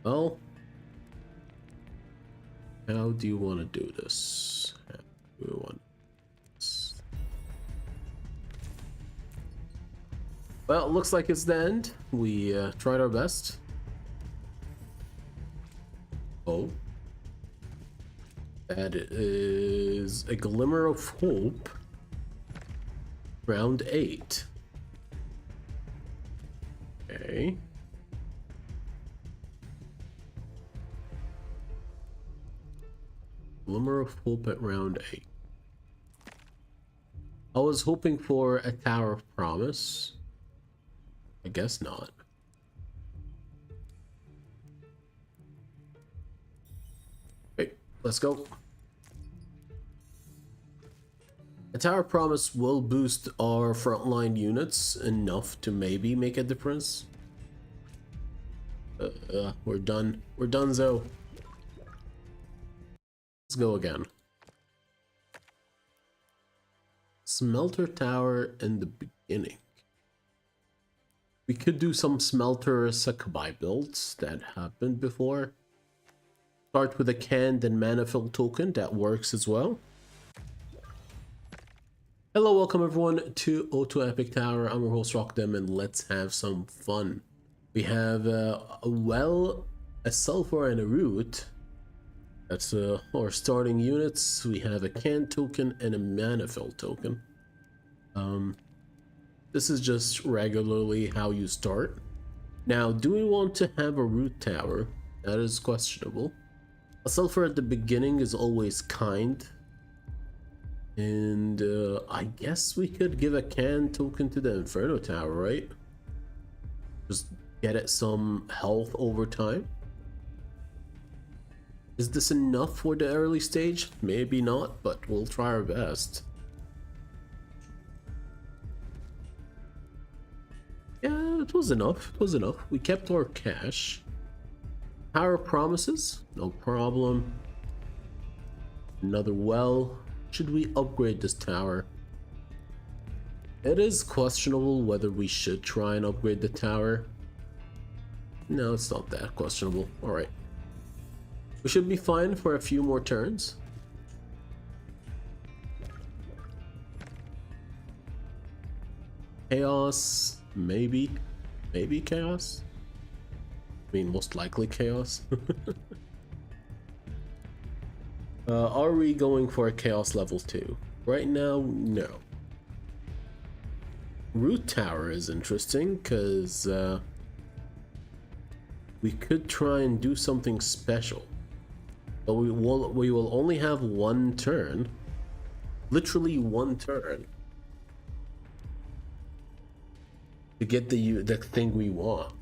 Well, how do you want to do this? How do we want this? Well, it looks like it's the end. We tried our best. Oh. That is a glimmer of hope. Round 8. Okay. Glimmer of hope at round 8. I was hoping for a Tower of Promise. I guess not. Okay, let's go. A Tower of Promise will boost our frontline units enough to maybe make a difference. We're done. We're donezo. Let's go again. Smelter Tower in the beginning. We could do some Smelter Sakubai builds that happened before. Start with a canned and mana fill token, that works as well. Hello, welcome everyone to Auto Epic Tower. I'm your host Rockdem, and let's have some fun. We have a Sulfur and a Root. That's our starting units. We have a can token and a mana fill token. This is just regularly how you start. Now, do we want to have a root tower? That is questionable. A sulfur at the beginning is always kind. And I guess we could give a can token to the Inferno Tower, right? Just get it some health over time. Is this enough for the early stage? Maybe not, but we'll try our best. Yeah, it was enough. It was enough. We kept our cash. Power Promises? No problem. Another well. Should we upgrade this tower? It is questionable whether we should try and upgrade the tower. No, it's not that questionable. Alright. We should be fine for a few more turns. Chaos, maybe. Maybe chaos? I mean, most likely chaos. Are we going for a chaos level 2? Right now, no. Root Tower is interesting because we could try and do something special. But we will only have one turn. Literally one turn. To get the thing we want.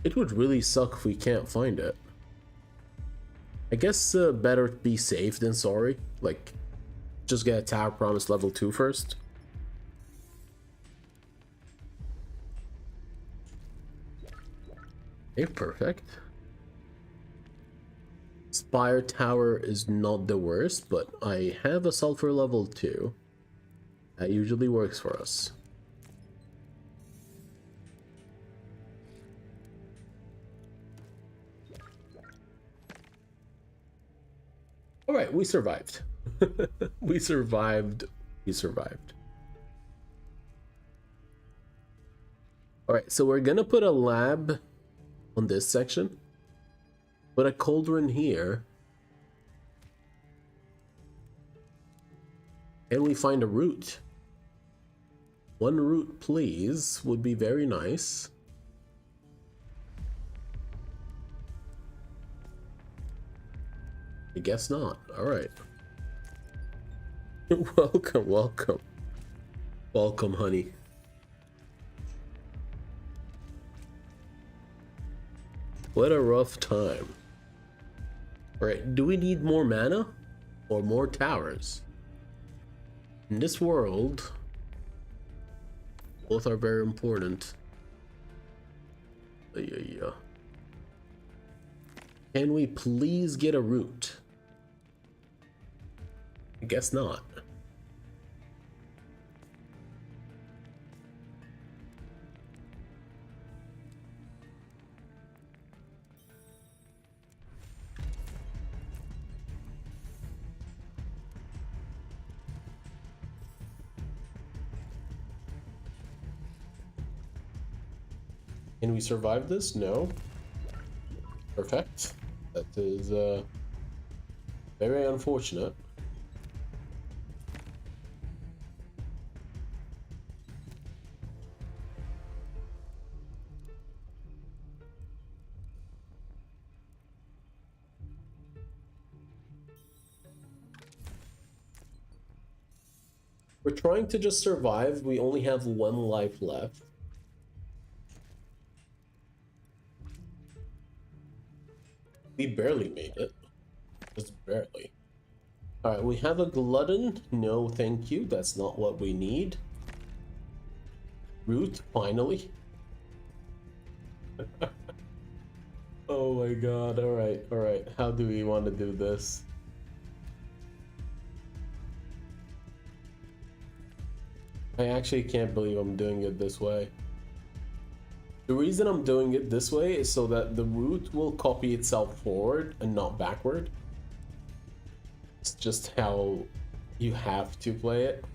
It would really suck if we can't find it. I guess better be safe than sorry. Like, just get a Tower Promise level 2 first. Okay, perfect. Spire Tower is not the worst, but I have a Sulfur level 2. That usually works for us. Alright, we survived. We survived. We survived. Alright, so we're gonna put a lab on this section. Put a cauldron here. Can we find a route? One route, please, would be very nice. I guess not. All right. Welcome, welcome. Welcome, honey. What a rough time. All right, do we need more mana or more towers? In this world, both are very important. Yeah. Can we please get a route? I guess not. Can we survive this? No. Perfect. That is very unfortunate. We're trying to just survive. We only have 1 life left. We barely made it. Just barely. Alright, we have a glutton. No, thank you. That's not what we need. Root, finally. Oh my god. Alright, alright. How do we want to do this? I actually can't believe I'm doing it this way. The reason I'm doing it this way is so that the route will copy itself forward and not backward. It's just how you have to play it.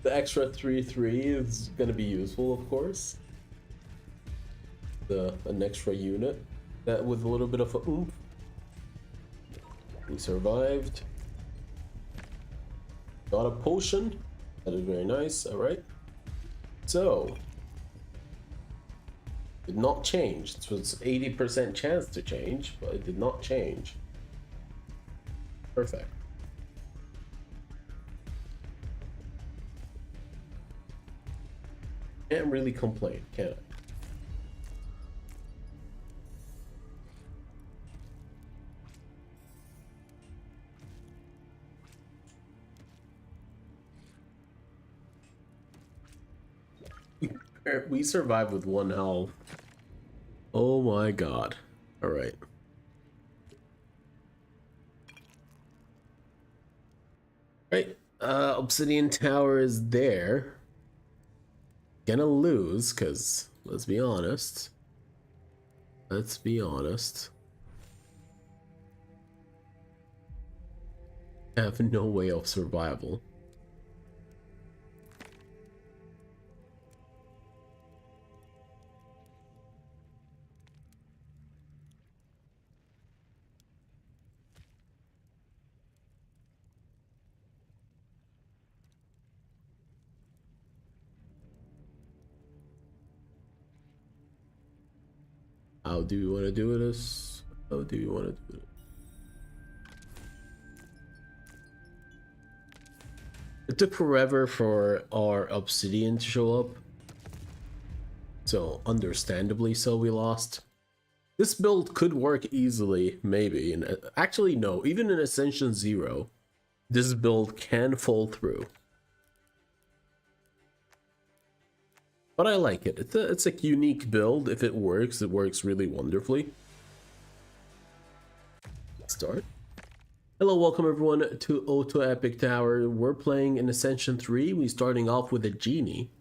The extra 3/3 is gonna be useful, of course. An extra unit that with a little bit of a oomph. We survived. Got a potion. That is very nice. All right. So, did not change. It was 80% chance to change, but it did not change. Perfect. Can't really complain, can I? We survived with 1 health. Oh my god. All right. Right. Obsidian Tower is there. Gonna lose, because let's be honest. Let's be honest. I have no way of survival. How do you want to do this? How do you want to do it? It took forever for our obsidian to show up. So, understandably so, we lost. This build could work easily, maybe. And actually, no. Even in Ascension 0, this build can fall through. But I like it. It's a unique build. If it works really wonderfully. Let's start. Hello, welcome everyone to Auto Epic Tower. We're playing in Ascension 3. We're starting off with a genie.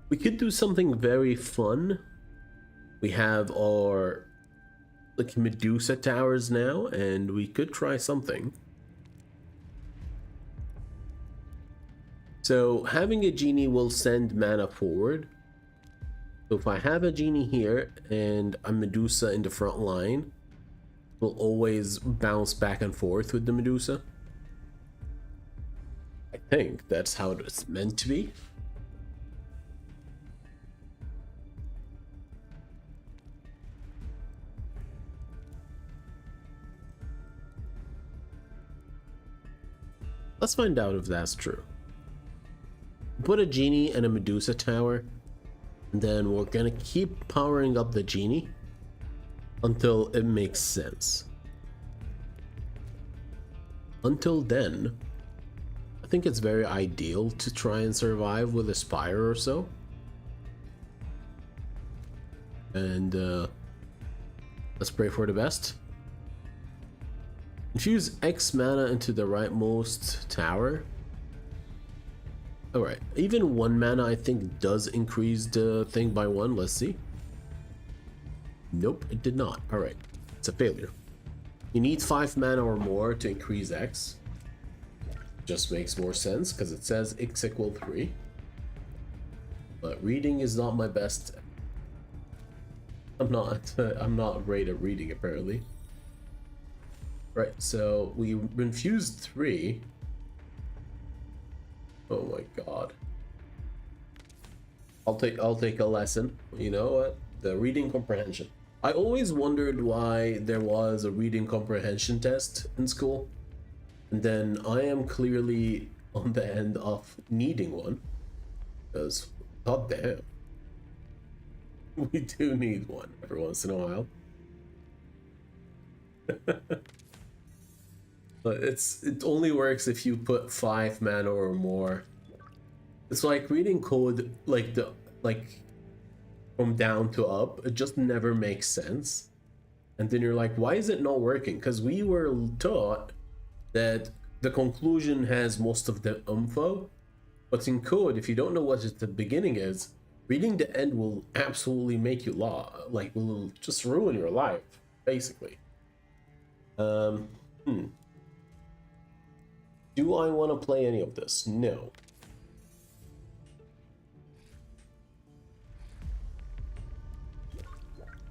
We could do something very fun. We have our like Medusa towers now, and we could try something. So having a genie will send mana forward. So if I have a genie here and a Medusa in the front line, we'll always bounce back and forth with the Medusa. I think that's how it's meant to be. Let's find out if that's true. Put a genie and a Medusa tower, and then we're gonna keep powering up the genie until it makes sense. Until then, I think it's very ideal to try and survive with a Spire or so. And let's pray for the best. Infuse X mana into the rightmost tower. Alright, even 1 mana I think does increase the thing by 1. Let's see. Nope, it did not. Alright, it's a failure. You need 5 mana or more to increase X. Just makes more sense because it says X equal 3. But reading is not my best. I'm not great at reading apparently. Right, so we infused 3. Oh my god. I'll take a lesson. You know what? The reading comprehension. I always wondered why there was a reading comprehension test in school. And then I am clearly on the end of needing one. Because, god damn. We do need one every once in a while. But it only works if you put 5 mana or more. It's like reading code like from down to up. It just never makes sense. And then you're like, why is it not working? Because we were taught that the conclusion has most of the info. But in code, if you don't know what the beginning is, reading the end will absolutely make you will just ruin your life, basically. Do I want to play any of this? No.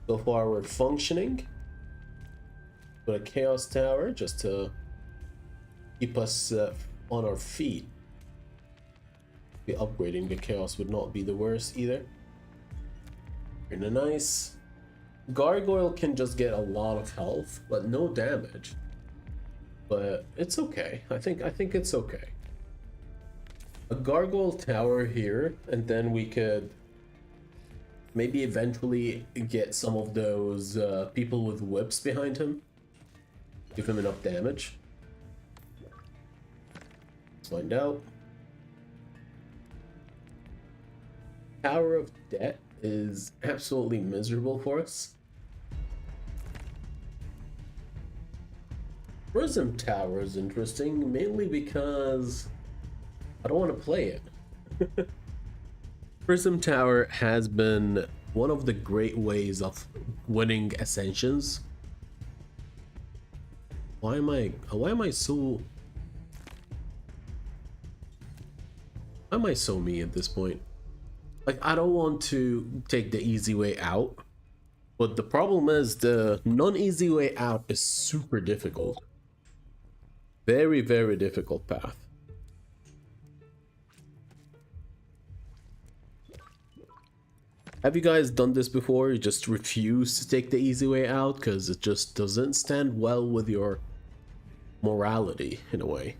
So far we're functioning. Put a Chaos Tower just to keep us on our feet. Upgrading the Chaos would not be the worst either. Kinda nice. Gargoyle can just get a lot of health, but no damage. But it's okay. I think it's okay. A Gargoyle Tower here, and then we could maybe eventually get some of those people with whips behind him. Give him enough damage. Let's find out. Tower of Debt is absolutely miserable for us. Prism Tower is interesting, mainly because I don't want to play it. Prism Tower has been one of the great ways of winning Ascensions. Why am I so me at this point? Like, I don't want to take the easy way out, but the problem is the non-easy way out is super difficult. Very, very difficult path. Have you guys done this before? You just refuse to take the easy way out because it just doesn't stand well with your morality in a way.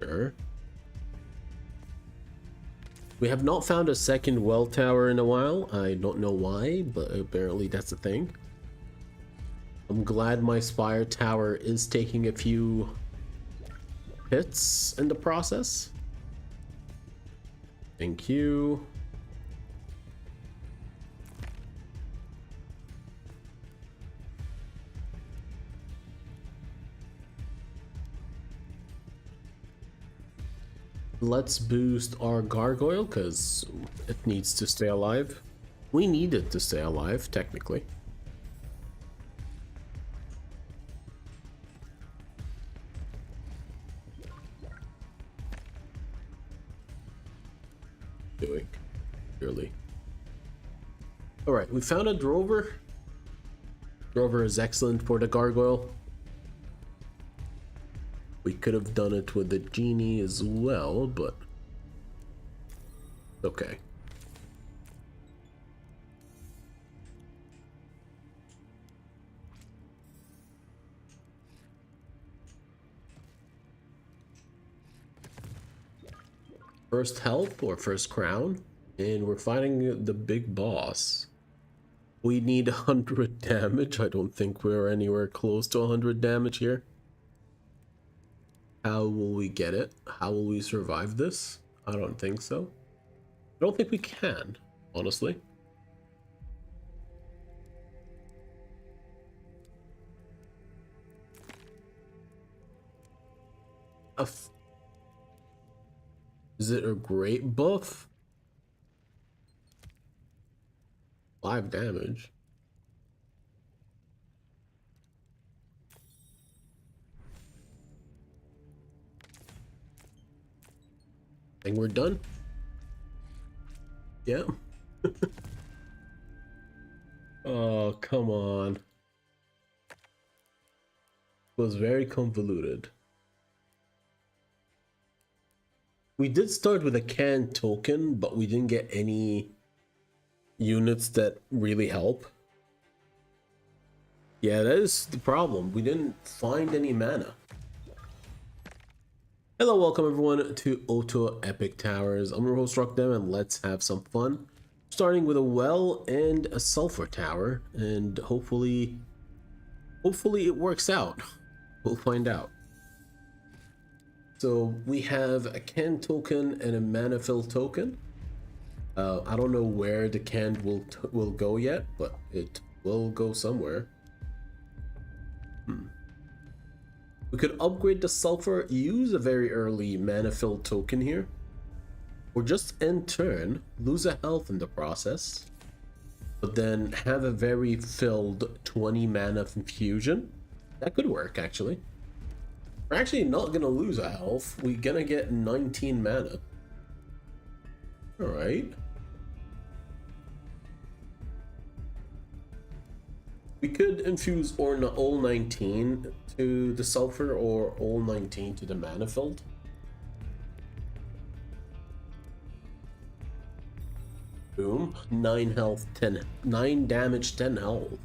Sure. We have not found a second well tower in a while. I don't know why, but apparently that's a thing. I'm glad my Spire Tower is taking a few hits in the process. Thank you. Let's boost our Gargoyle because it needs to stay alive. We need it to stay alive, technically. doing, clearly. Alright, we found a Drover. Drover is excellent for the gargoyle. We could have done it with the genie as well, but okay. First help or first crown, and we're fighting the big boss. We need 100 damage. I don't think we're anywhere close to 100 damage here. How will we get it? How will we survive this? I don't think so. I don't think we can, honestly. Is it a great buff? 5 damage. I think we're done. Yeah. Oh, come on. It was very convoluted. We did start with a canned token, but we didn't get any units that really help. Yeah, that is the problem. We didn't find any mana. Hello, welcome everyone to Auto Epic Towers. I'm your host Rockdem, and let's have some fun. Starting with a well and a sulfur tower, and hopefully it works out. We'll find out. So we have a canned token and a mana fill token. I don't know where the canned will go yet, but it will go somewhere. We could upgrade the sulfur, use a very early mana fill token here, or just end turn, lose a health in the process, but then have a very filled 20 mana infusion. That could work, actually. We're actually not gonna lose a health. We're gonna get 19 mana. Alright. We could infuse all 19 to the sulfur or all 19 to the mana filled. Boom. 9 health, 9 damage, 10 health.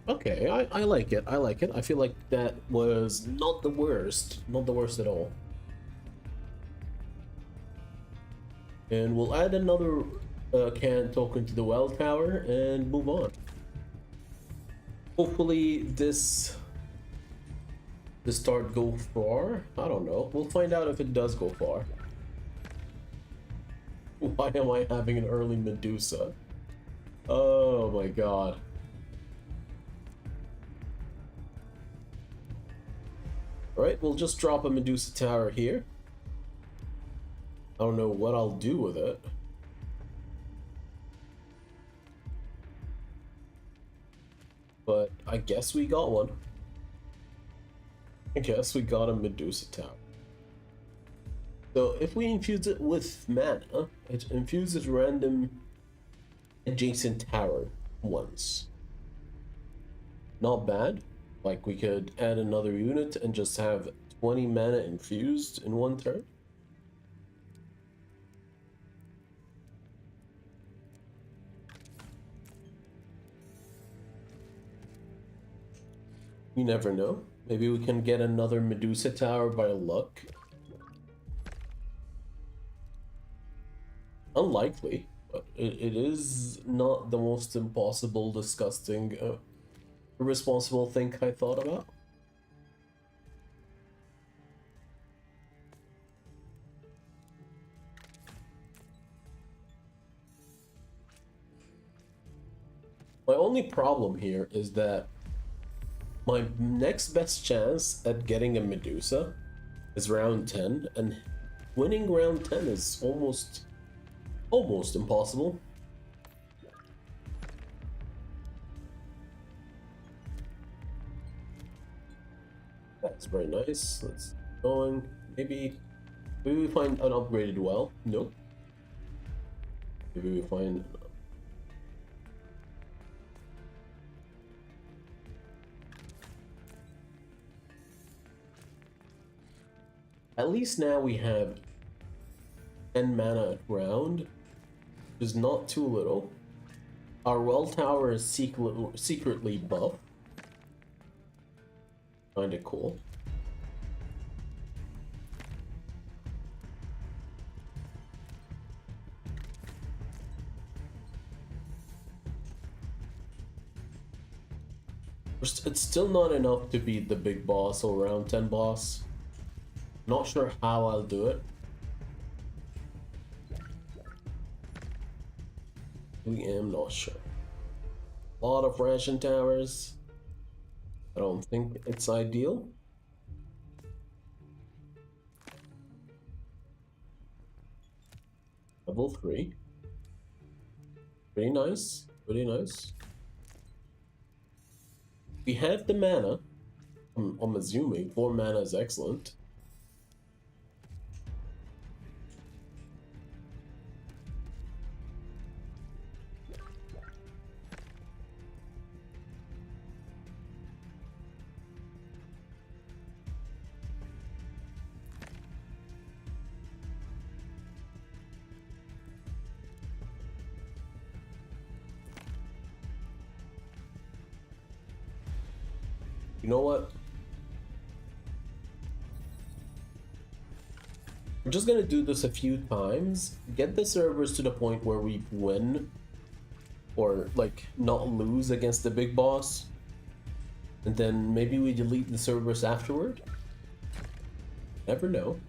Okay, I like it. I like it. I feel like that was not the worst. Not the worst at all. And we'll add another canned token to the well tower and move on. Hopefully this start go far. I don't know. We'll find out if it does go far. Why am I having an early Medusa? Oh my god. Alright, we'll just drop a Medusa tower here. I don't know what I'll do with it. But I guess we got one. I guess we got a Medusa tower. So if we infuse it with mana, it infuses random adjacent tower once. Not bad. Like, we could add another unit and just have 20 mana infused in one turn. You never know. Maybe we can get another Medusa tower by luck. Unlikely, but it is not the most impossible, disgusting, irresponsible thing I thought about. My only problem here is that my next best chance at getting a Medusa is round 10, and winning round 10 is almost impossible. That's very nice. Let's keep going. Maybe we find an upgraded well. Nope. Maybe we find. At least now we have 10 mana round, which is not too little. Our well tower is secretly buffed. Kinda cool. It's still not enough to beat the big boss or round 10 boss. Not sure how I'll do it. I am not sure. A lot of ration towers. I don't think it's ideal. Level 3. Pretty nice. Pretty nice. We have the mana. I'm assuming 4 mana is excellent. You know what? We're just gonna do this a few times, get the servers to the point where we win or like not lose against the big boss, and then maybe we delete the servers afterward. Never know.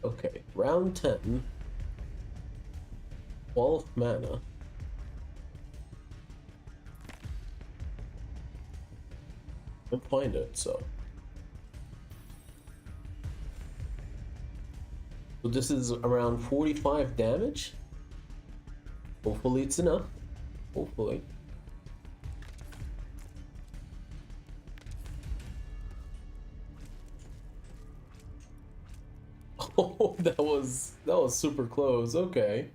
Okay, round 10, 12 mana. Can't find it, so this is around 45 damage. Hopefully it's enough. Hopefully. Oh, that was super close. Okay.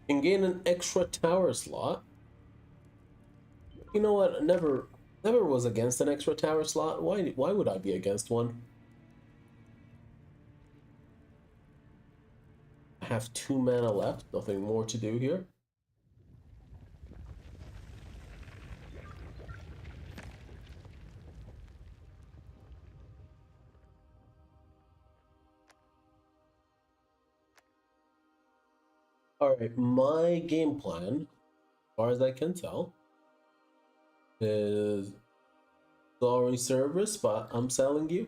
Can gain an extra tower slot. You know what? Never was against an extra tower slot. Why would I be against one? I have 2 mana left, nothing more to do here. Alright, my game plan, as far as I can tell, is sorry service, but I'm selling you.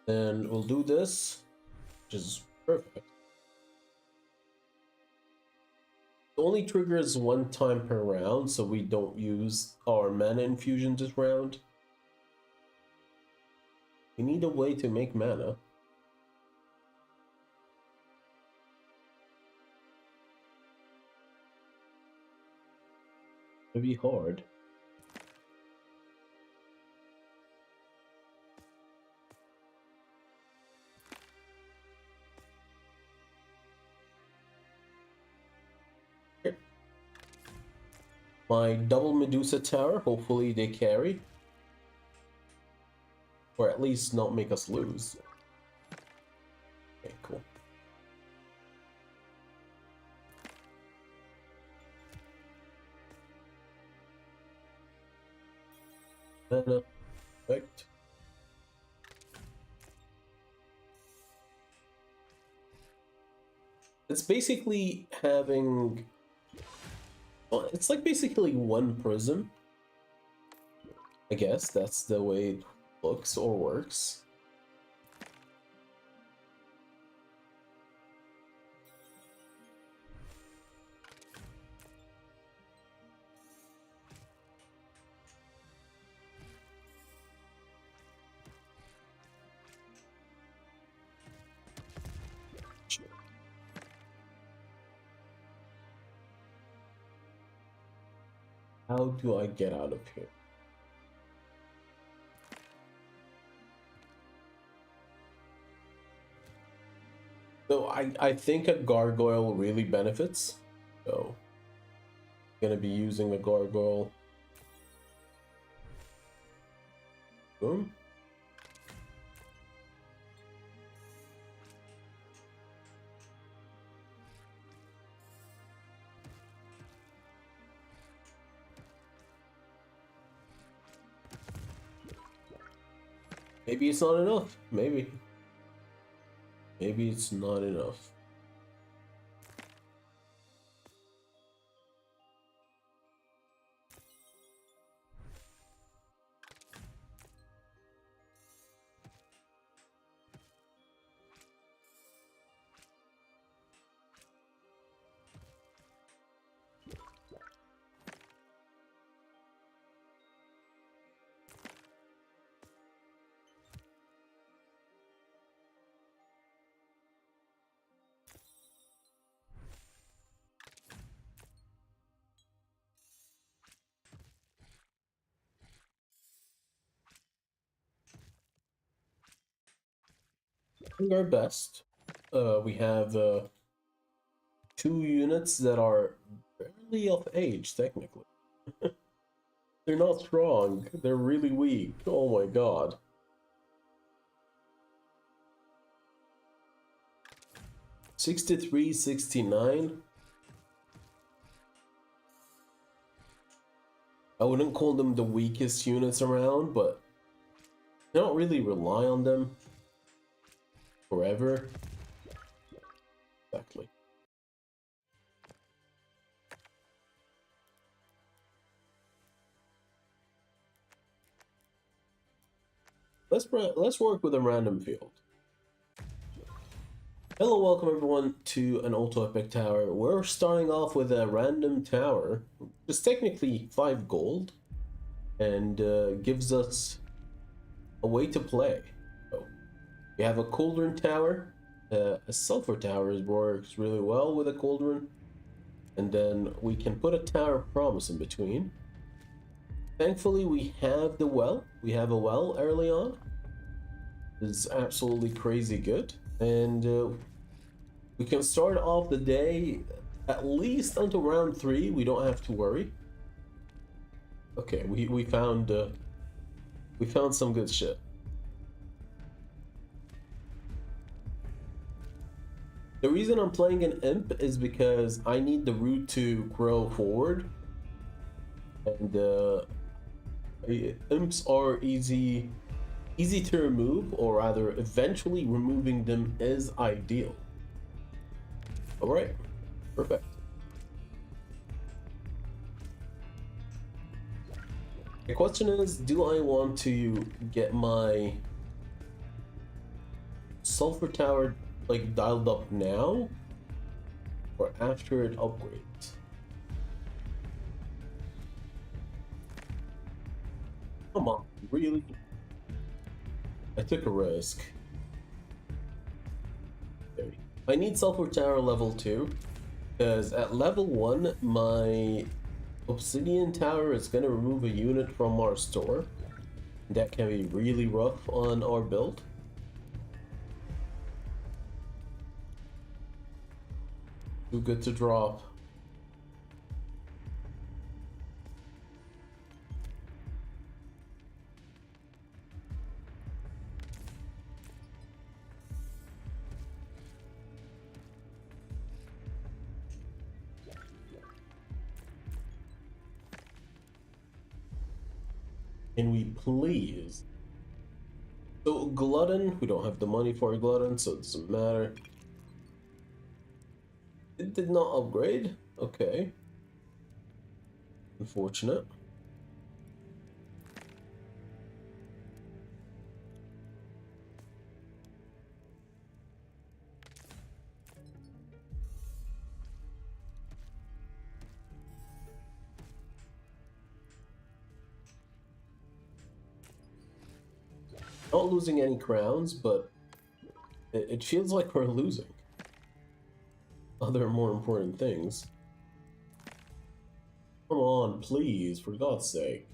And we'll do this, which is perfect. The only trigger is 1 time per round, so we don't use our mana infusion this round. We need a way to make mana. It'll be hard. My double Medusa tower, hopefully they carry. Or at least not make us lose. Okay, cool. Perfect. It's basically having... Well, it's like basically 1 prism. I guess that's the way it looks or works. How do I get out of here? So I think a gargoyle really benefits. So I'm gonna be using a gargoyle. Boom. Maybe it's not enough. Maybe. Maybe it's not enough. Doing our best. We have 2 units that are barely of age, technically. They're not strong. They're really weak. Oh my god. 63, 69. I wouldn't call them the weakest units around, but I don't really rely on them forever. Exactly. Let's work with a random field. Hello, welcome everyone to an auto epic tower. We're starting off with a random tower, just technically 5 gold, and gives us a way to play. So we have a cauldron tower. A sulfur tower works really well with a cauldron, and then we can put a tower of promise in between. Thankfully, we have the well. We have a well early on. It's absolutely crazy good, and we can start off the day at least until round 3. We don't have to worry. Okay, we found some good shit. The reason I'm playing an imp is because I need the root to grow forward, and imps are easy to remove, or rather eventually removing them is ideal. All right, perfect. The question is, do I want to get my sulfur tower like dialed up now or after it upgrades? Come on, really? I took a risk. I need sulfur tower level 2 because at level 1 my obsidian tower is going to remove a unit from our store. That can be really rough on our build. Too good to drop. Can we please? So glutton, we don't have the money for a glutton, so it doesn't matter. It did not upgrade. Okay. Unfortunate. Not losing any crowns, but it feels like we're losing other more important things. Come on, please, for God's sake.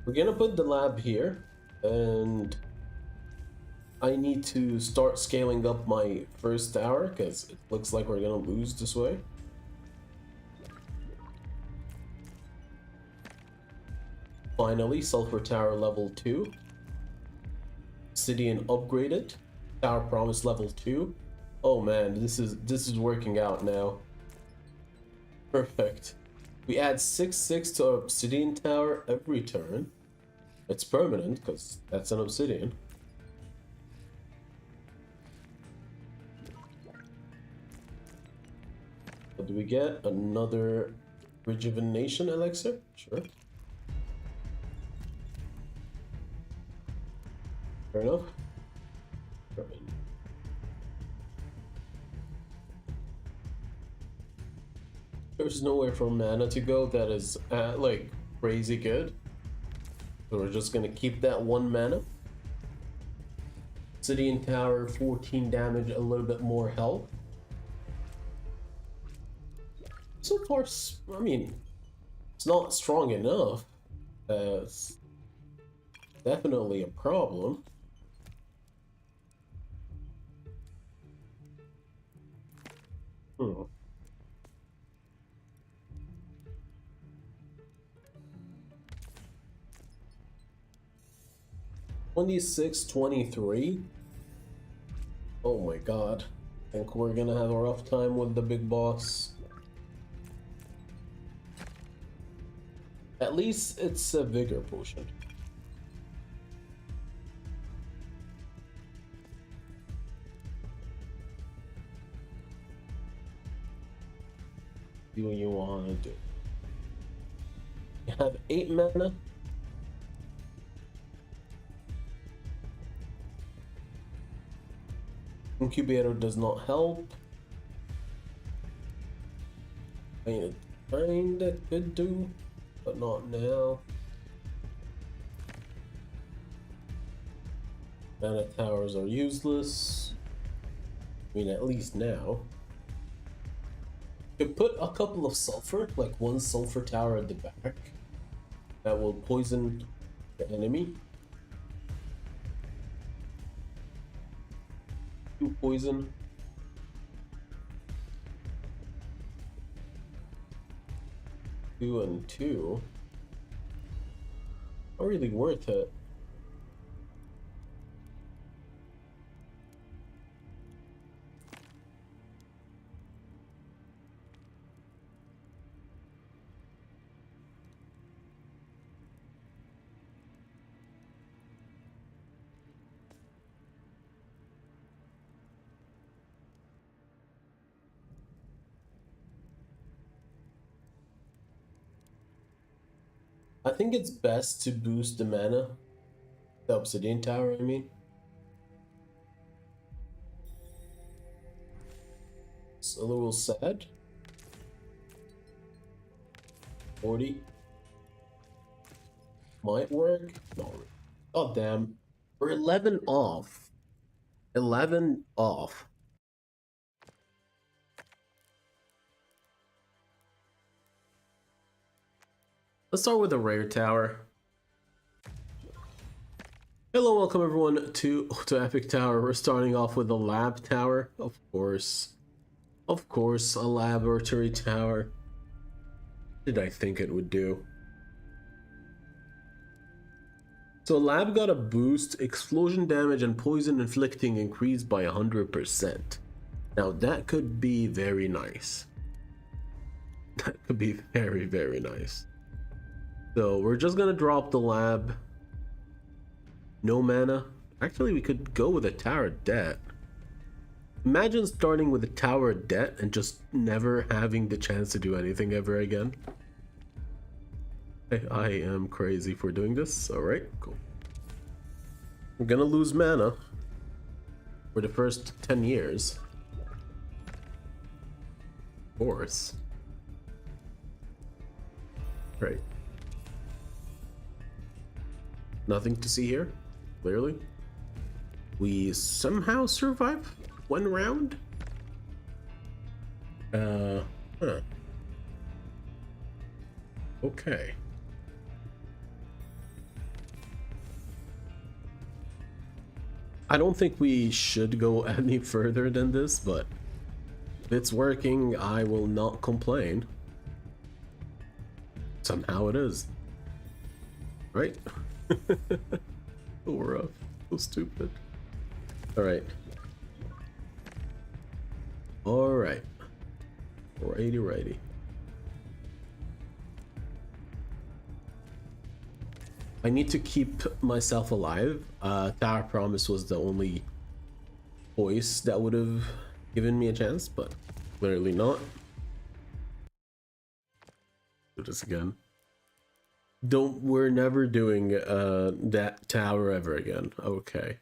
We're gonna put the lab here, and I need to start scaling up my first tower because it looks like we're gonna lose this way. Finally, Sulfur Tower level 2. Obsidian upgraded. Tower Promise level 2. Oh man, this is working out now. Perfect. We add 6/6 to our Obsidian Tower every turn. It's permanent because that's an Obsidian. But do we get another rejuvenation elixir? Sure. Fair enough. There's nowhere for mana to go that is like crazy good. So we're just gonna keep that 1 mana. Obsidian Tower, 14 damage, a little bit more health. So far, I mean, it's not strong enough. It's definitely a problem. Hmm. 26, 23. Oh my god. I think we're gonna have a rough time with the big boss. At least it's a vigor potion. Do what you want to do. You have 8 mana. Incubator does not help. I mean, it kinda could do, but not now. Mana towers are useless. I mean, at least now. You could put a couple of sulfur, like 1 sulfur tower at the back. That will poison the enemy. 2 poison. Two and 2. Not really worth it. I think it's best to boost the mana. The Obsidian Tower, I mean. It's a little sad. 40. Might work. No. Oh, damn. We're 11 off. 11 off. Let's start with the rare tower. Hello, welcome everyone to Epic Tower. We're starting off with the lab tower, of course. Of course, a laboratory tower. What did I think it would do? So lab got a boost, explosion damage and poison inflicting increased by 100%. Now that could be very nice. That could be very, very nice. So we're just gonna drop the lab. No mana. Actually, we could go with a tower debt. Imagine starting with a tower debt and just never having the chance to do anything ever again. I am crazy for doing this. Alright, cool. We're gonna lose mana for the first 10 years. Of course. Right. Nothing to see here, clearly. We somehow survive 1 round? Huh. I don't think we should go any further than this, but if it's working, I will not complain. Somehow it is. Right? So rough. So stupid. Alright. Alright. Righty. I need to keep myself alive. Tower Promise was the only choice that would have given me a chance, but clearly not. Do this again. We're never doing that tower ever again. Okay.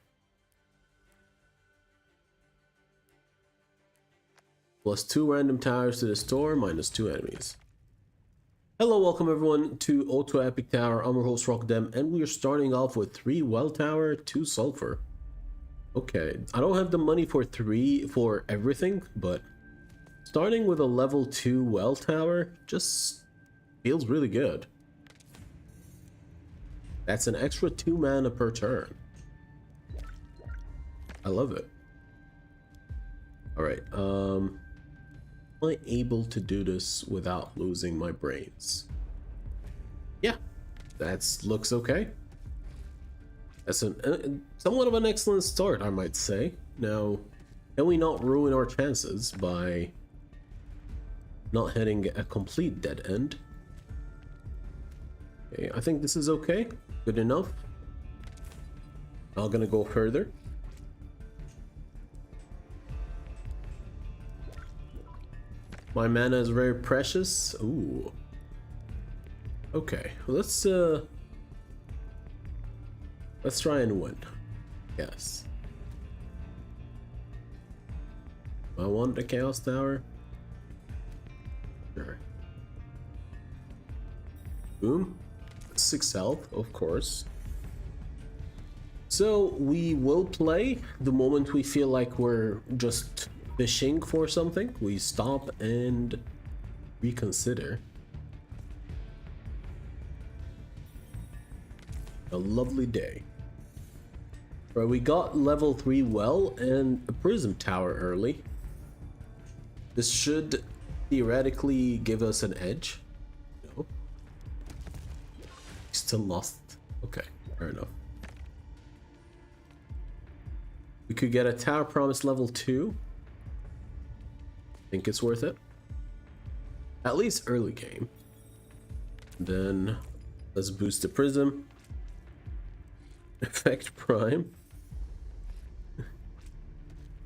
+2 random towers to the store, -2 enemies. Hello, welcome everyone to Auto Epic Tower. I'm your host Roguelike, and we are starting off with 3 well tower, 2 sulfur. Okay, I don't have the money for 3 for everything, but starting with a level 2 well tower just feels really good. That's an extra 2 mana per turn. I love it. Alright, am I able to do this without losing my brains? Yeah, that looks okay. That's somewhat of an excellent start, I might say. Now, can we not ruin our chances by not hitting a complete dead end? Okay, I think this is okay. Good enough. Not gonna go further. My mana is very precious. Ooh. Okay, let's try and win. Yes. I want the Chaos Tower. Sure. Boom. 6 health, of course. So we will play the moment we feel like we're just fishing for something. We stop and reconsider. A lovely day. Right, we got level 3 well and a prism tower early. This should theoretically give us an edge. No. Still lost. Okay, fair enough. We could get a Tower Promise level 2. Think it's worth it. At least early game. Then let's boost the prism. Effect Prime.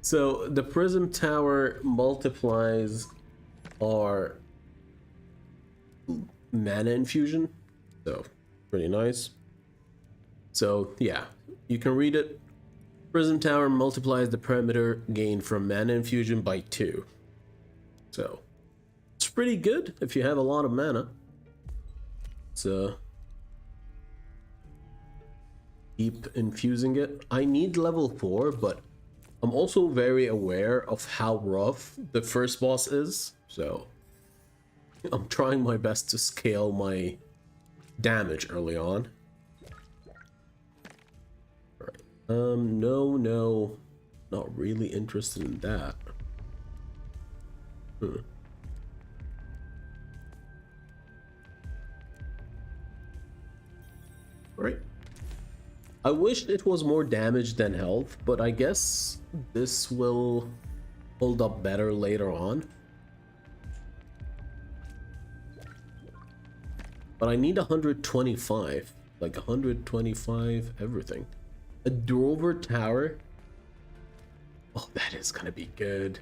So the prism tower multiplies our mana infusion. So pretty nice. So yeah, you can read it. Prism tower multiplies the perimeter gain from mana infusion by 2. So it's pretty good if you have a lot of mana. So keep infusing it. I need level 4, but I'm also very aware of how rough the first boss is. So I'm trying my best to scale my damage early on. All right. No, not really interested in that. Right. I wish it was more damage than health, but I guess this will hold up better later on. But I need 125, like 125 everything. A Drover Tower. Oh, that is gonna be good.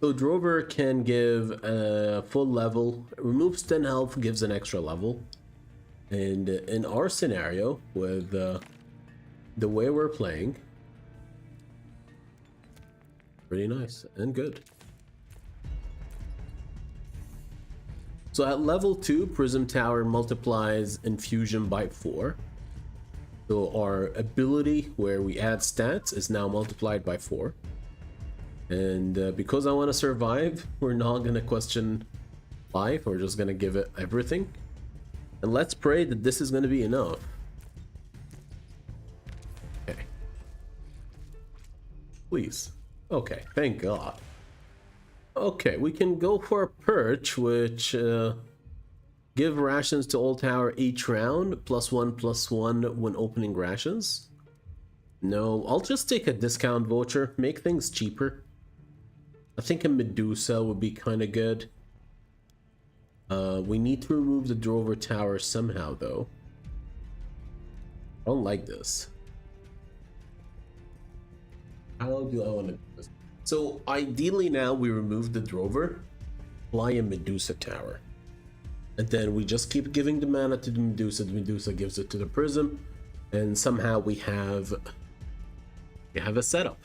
So Drover can give a full level, removes 10 health, gives an extra level. And in our scenario, with the way we're playing, pretty nice and good. So at level 2, Prism Tower multiplies infusion by 4. So our ability where we add stats is now multiplied by 4. And because I want to survive, we're not going to question life. We're just going to give it everything. And let's pray that this is going to be enough. Okay. please. Okay, thank God. Okay, we can go for a perch, which give rations to old tower each round, +1/+1 when opening rations. No, I'll just take a discount voucher, make things cheaper. I think a Medusa would be kind of good. We need to remove the Drover Tower somehow, though. I don't like this. How do I want to do this? So ideally now we remove the Drover, fly a Medusa Tower. And then we just keep giving the mana to the Medusa gives it to the Prism, and somehow we have a setup.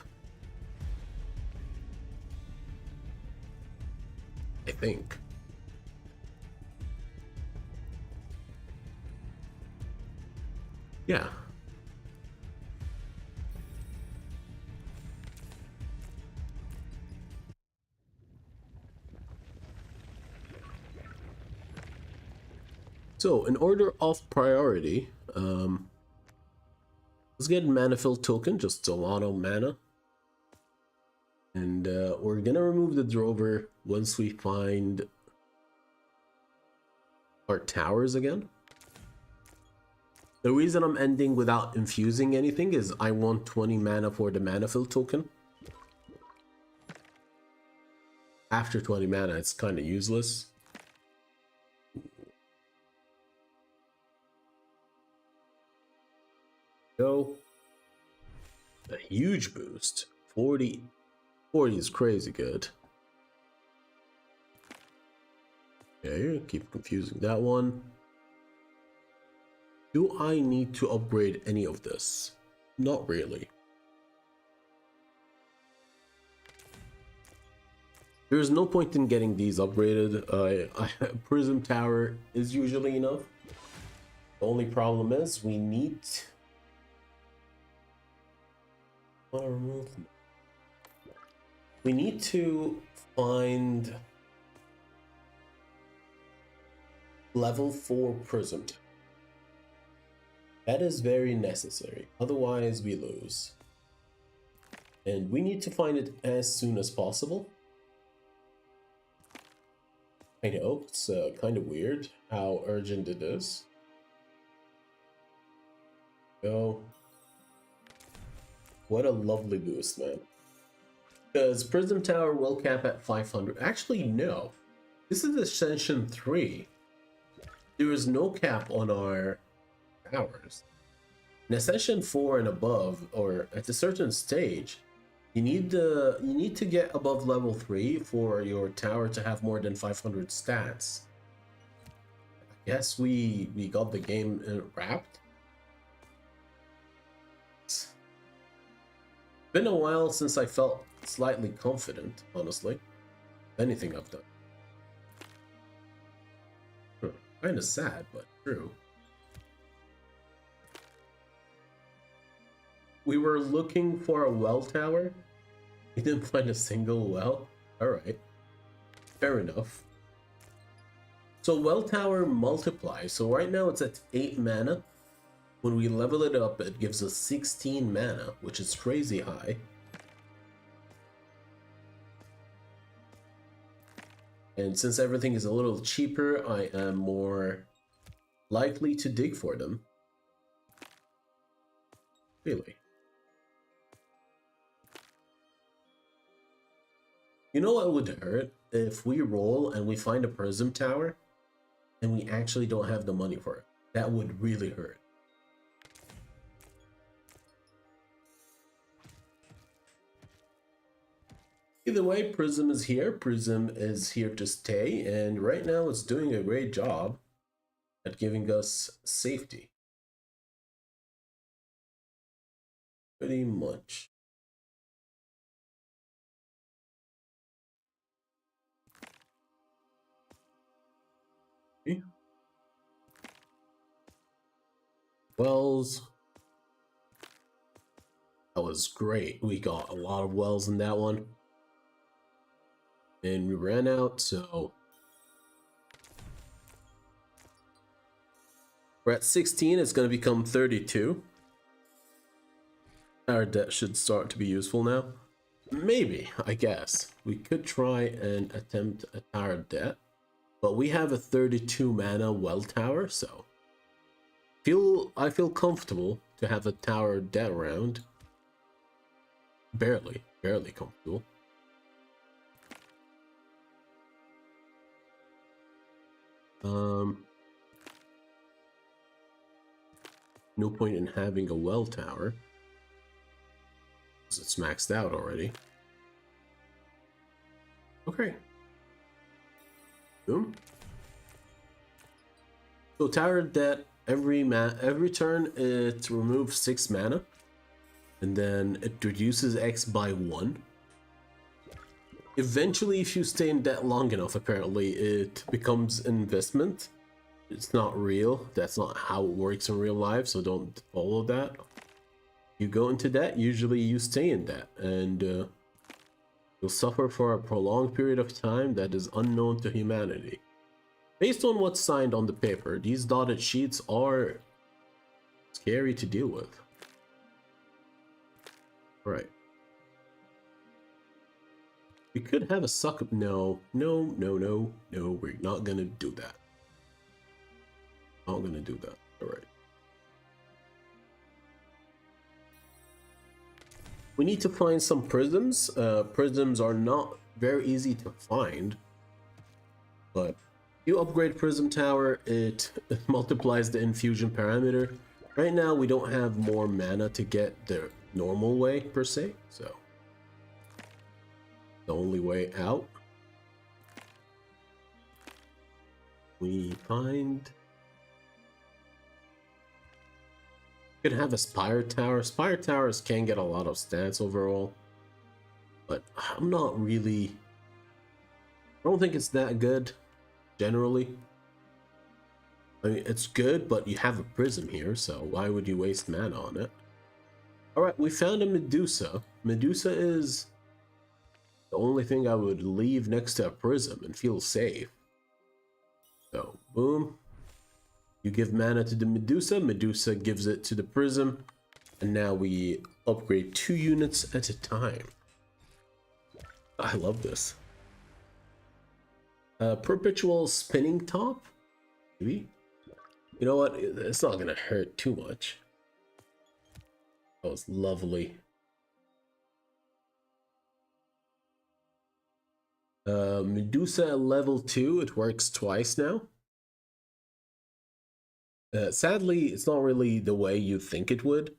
I think. Yeah. So in order of priority, let's get mana fill token, just a lot of mana. And we're gonna remove the Drover once we find our towers again. The reason I'm ending without infusing anything is I want 20 mana for the mana fill token. After 20 mana, it's kind of useless. Go. A huge boost. 40 is crazy good. Okay, keep confusing that one. Do I need to upgrade any of this? Not really. There's no point in getting these upgraded. Prism Tower is usually enough. The only problem is we need... We need to find level 4 Prism Tower. That is very necessary, otherwise we lose. And we need to find it as soon as possible. I know, it's kind of weird how urgent it is. Go. What a lovely boost, man. Because Prism Tower will cap at 500. Actually, no. This is Ascension 3. There is no cap on our towers. In Ascension 4 and above, or at a certain stage, you need to get above level 3 for your tower to have more than 500 stats. I guess we got the game wrapped. It's been a while since I felt slightly confident, honestly. Anything I've done. Kind of sad, but true. We were looking for a well tower. We didn't find a single well. Alright. Fair enough. So well tower multiplies. So right now it's at 8 mana. When we level it up, it gives us 16 mana, which is crazy high. And since everything is a little cheaper, I am more likely to dig for them. Really. You know what would hurt? If we roll and we find a Prism Tower and we actually don't have the money for it. That would really hurt. Either way, Prism is here. Prism is here to stay, and right now it's doing a great job at giving us safety. Pretty much. Okay. Wells. That was great. We got a lot of wells in that one. And we ran out, so we're at 16. It's going to become 32. Our debt should start to be useful now. maybe, I guess. We could try and attempt a tower debt, but we have a 32 mana well tower, so I feel comfortable to have a tower debt round. Barely comfortable. No point in having a well tower, because it's maxed out already. Okay. Boom. So tower debt, every turn it removes 6 mana, and then it reduces X by 1. Eventually, if you stay in debt long enough, apparently it becomes investment. It's not real. That's not how it works in real life, so don't follow that. You go into debt, usually you stay in debt, and you'll suffer for a prolonged period of time that is unknown to humanity. Based on what's signed on the paper, these dotted sheets are scary to deal with. Alright. We could have a suck up. No, we're not gonna do that. Not gonna do that. Alright. We need to find some prisms. Prisms are not very easy to find, but you upgrade Prism Tower, it multiplies the infusion parameter. Right now, we don't have more mana to get the normal way, per se, so the only way out. We find... Could have a Spire Tower. Spire Towers can get a lot of stats overall, but I'm not really... I don't think it's that good, generally. I mean, it's good, but you have a prism here, so why would you waste mana on it? Alright, we found a Medusa. Medusa is the only thing I would leave next to a prism and feel safe. So, boom. You give mana to the Medusa, Medusa gives it to the prism, and now we upgrade 2 units at a time. I love this. Perpetual spinning top? Maybe? You know what? It's not gonna hurt too much. That was lovely. Medusa level 2, it works twice now. Sadly, it's not really the way you think it would.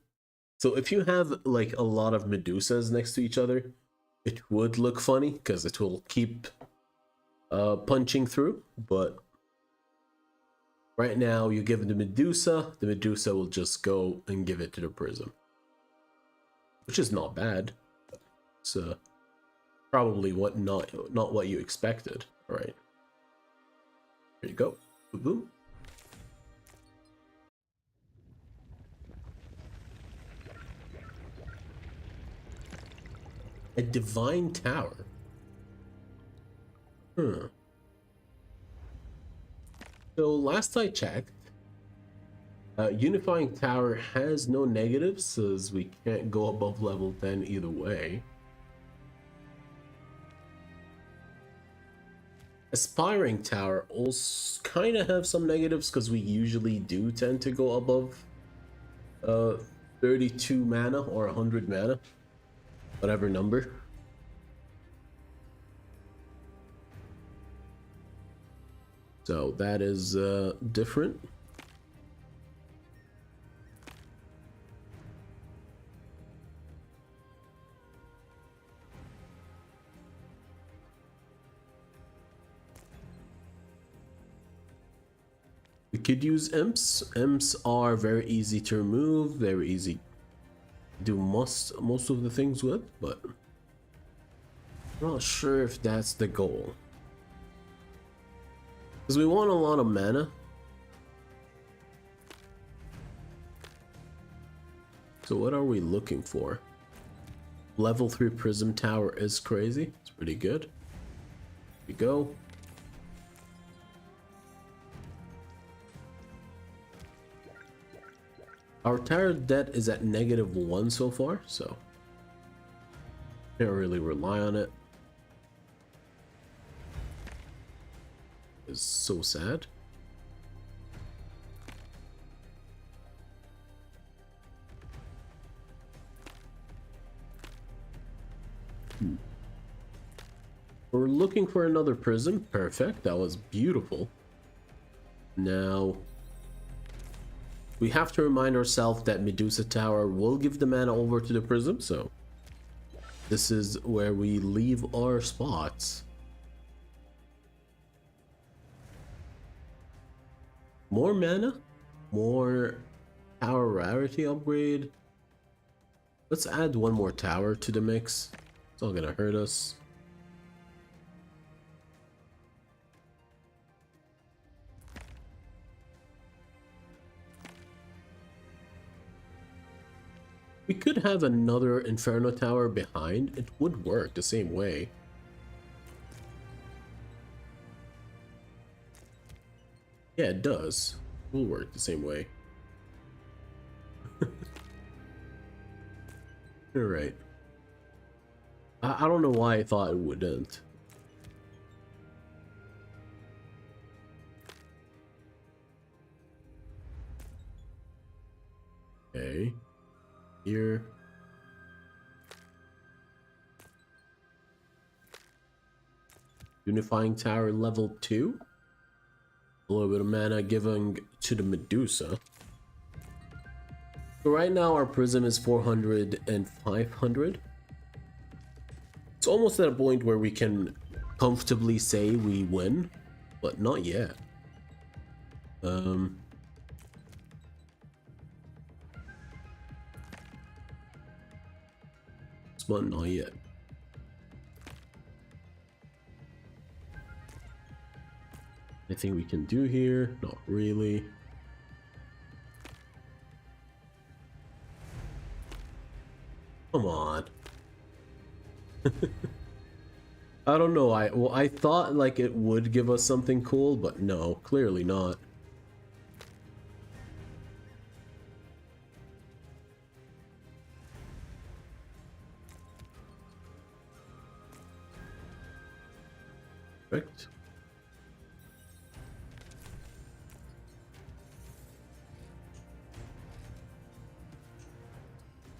So if you have like a lot of Medusas next to each other, it would look funny because it will keep punching through. But right now, you give it the Medusa will just go and give it to the prism, which is not bad. It's probably not what you expected. All right, here you go. Boom, boom. A divine tower. So last I checked, unifying tower has no negatives, as we can't go above level 10 either way. Aspiring tower also kind of have some negatives because we usually do tend to go above 32 mana or 100 mana. Whatever number. So that is different. We could use imps. Imps are very easy to remove, very easy to do most of the things with, but I'm not sure if that's the goal. Because we want a lot of mana. So what are we looking for? Level 3 Prism Tower is crazy. It's pretty good. Here we go. Our tower debt is at -1 so far, so Can't really rely on it. It's so sad. We're looking for another prism. Perfect. That was beautiful. Now, we have to remind ourselves that Medusa Tower will give the mana over to the prism, so this is where we leave our spots. More mana, more tower rarity upgrade. Let's add one more tower to the mix. It's not gonna hurt us. We could have another Inferno Tower behind. It would work the same way. Yeah, it does. It will work the same way. Alright. I don't know why I thought it wouldn't. Okay. Here. Unifying Tower level 2. A little bit of mana given to the Medusa. So right now our prism is 400 and 500. It's almost at a point where we can comfortably say we win, but not yet. But not yet. Anything we can do here? Not really. Come on. I don't know. I thought like it would give us something cool, but no, clearly not. Perfect.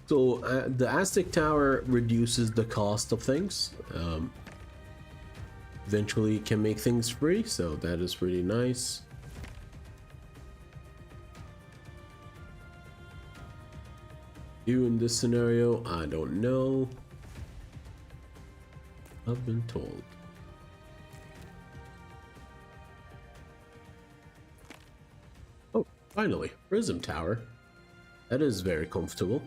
So the Aztec Tower reduces the cost of things. Eventually can make things free, so that is pretty nice. Do in this scenario, I don't know. I've been told. Oh, finally, Prism Tower. That is very comfortable.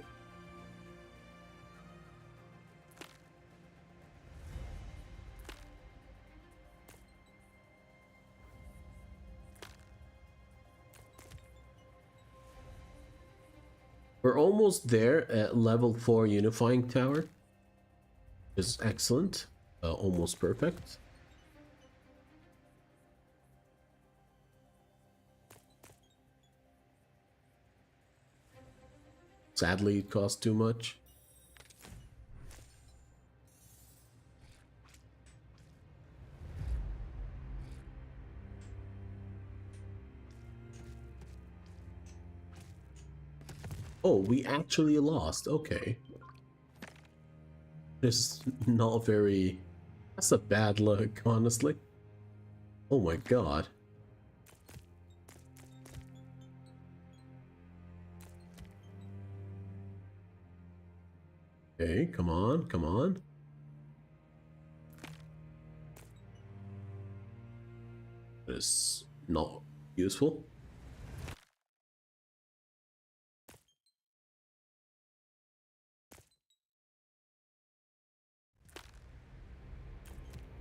We're almost there at level 4 Unifying Tower. Is excellent. Almost perfect. Sadly, it costs too much. Oh, we actually lost. Okay. It's not very... That's a bad luck, honestly. Oh my god. Okay, come on, come on. That is not useful.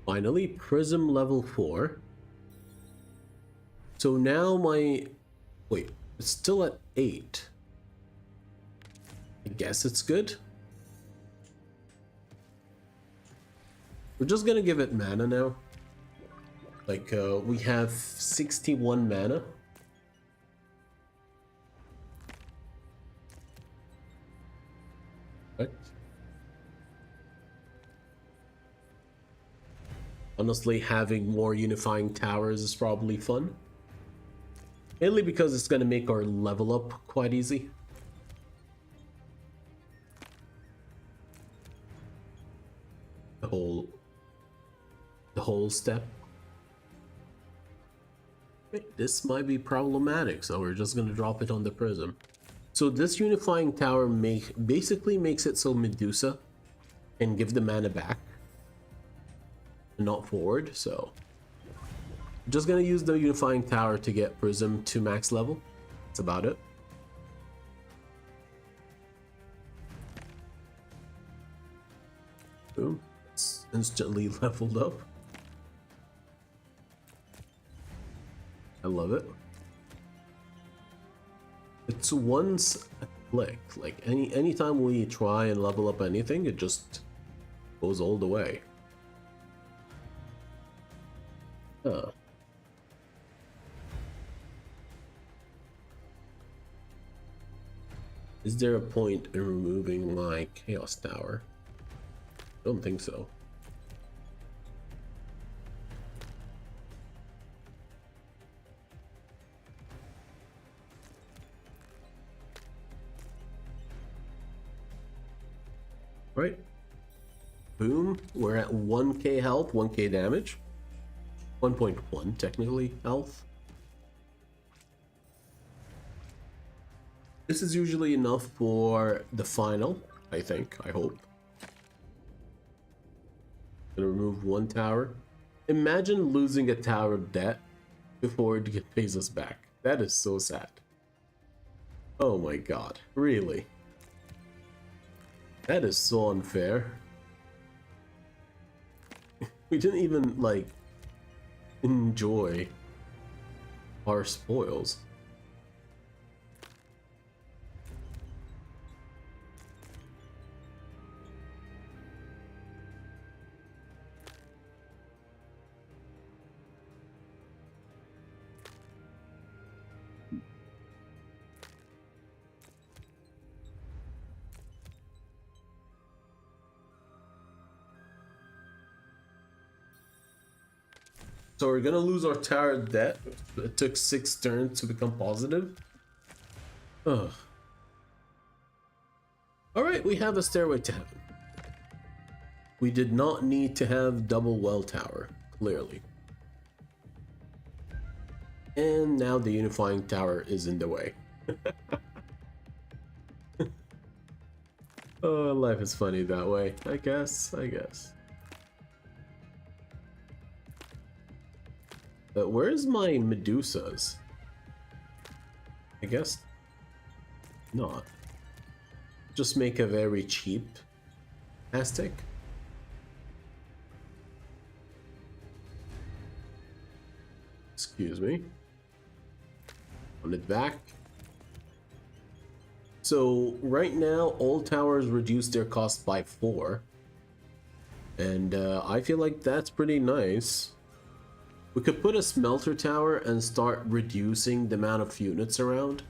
Finally, Prism level 4. So now my... Wait, it's still at 8. I guess it's good. We're just gonna give it mana now. Like, we have 61 mana. Right. Honestly, having more unifying towers is probably fun. Mainly because it's going to make our level up quite easy. The whole step. This might be problematic, so we're just going to drop it on the prism. So this unifying tower basically makes it so Medusa can give the mana back and not forward. So I'm just going to use the unifying tower to get prism to max level. That's about it. Boom. It's instantly leveled up. I love it. It's once a click. Like anytime we try and level up anything, it just goes all the way. Huh. Is there a point in removing my Chaos Tower? Don't think so. Right. Boom. We're at 1k health, 1k damage. 1.1 technically health. This is usually enough for the final, I think, I hope. Gonna remove one tower. Imagine losing a tower of debt before it pays us back. That is so sad. Oh my god, really? That is so unfair. We didn't even, like, enjoy our spoils. So we're gonna lose our tower debt. It took 6 turns to become positive. Ugh. Alright, we have a stairway to heaven. We did not need to have double well tower, clearly. And now the unifying tower is in the way. Oh, life is funny that way, I guess. But where's my Medusas? I guess not. Just make a very cheap Aztec. Excuse me. On it back. So right now, all towers reduce their cost by 4. And I feel like that's pretty nice. We could put a smelter tower and start reducing the amount of units around.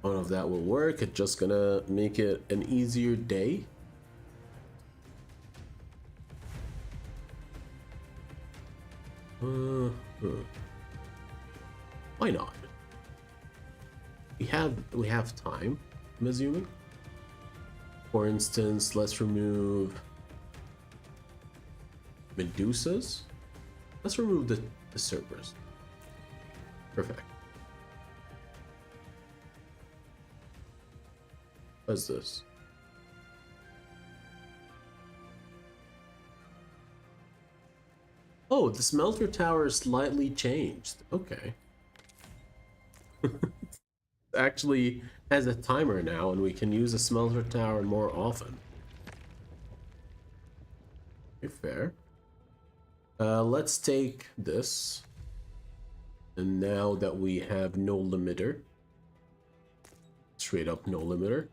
I don't know if that will work. It's just gonna make it an easier day. Why not? We have time, I'm assuming. For instance, let's remove Medusas. Let's remove the Cerberus. Perfect. What's this? Oh, the smelter tower is slightly changed. Okay. Actually has a timer now, and we can use a smelter tower more often. Okay, fair. Let's take this. And now that we have no limiter, straight up no limiter.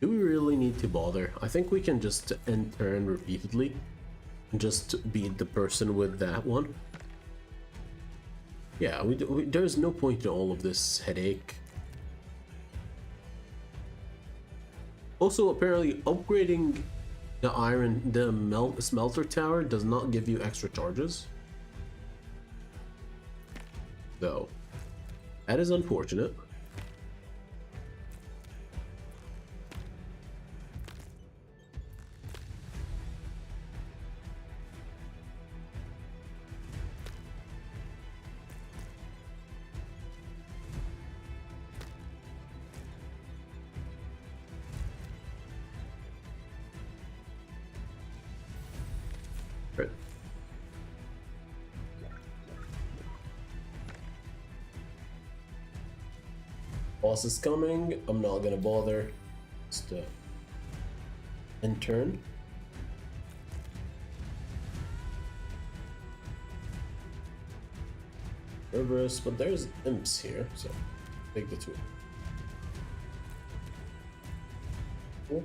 Do we really need to bother? I think we can just end turn repeatedly. just beat the person with that one. Yeah, there's no point in all of this headache. Also, apparently upgrading the smelter tower does not give you extra charges. Though, that is unfortunate. Right. Boss is coming. I'm not gonna bother. Just end turn. Reverse, but there's imps here, so take the 2. Cool.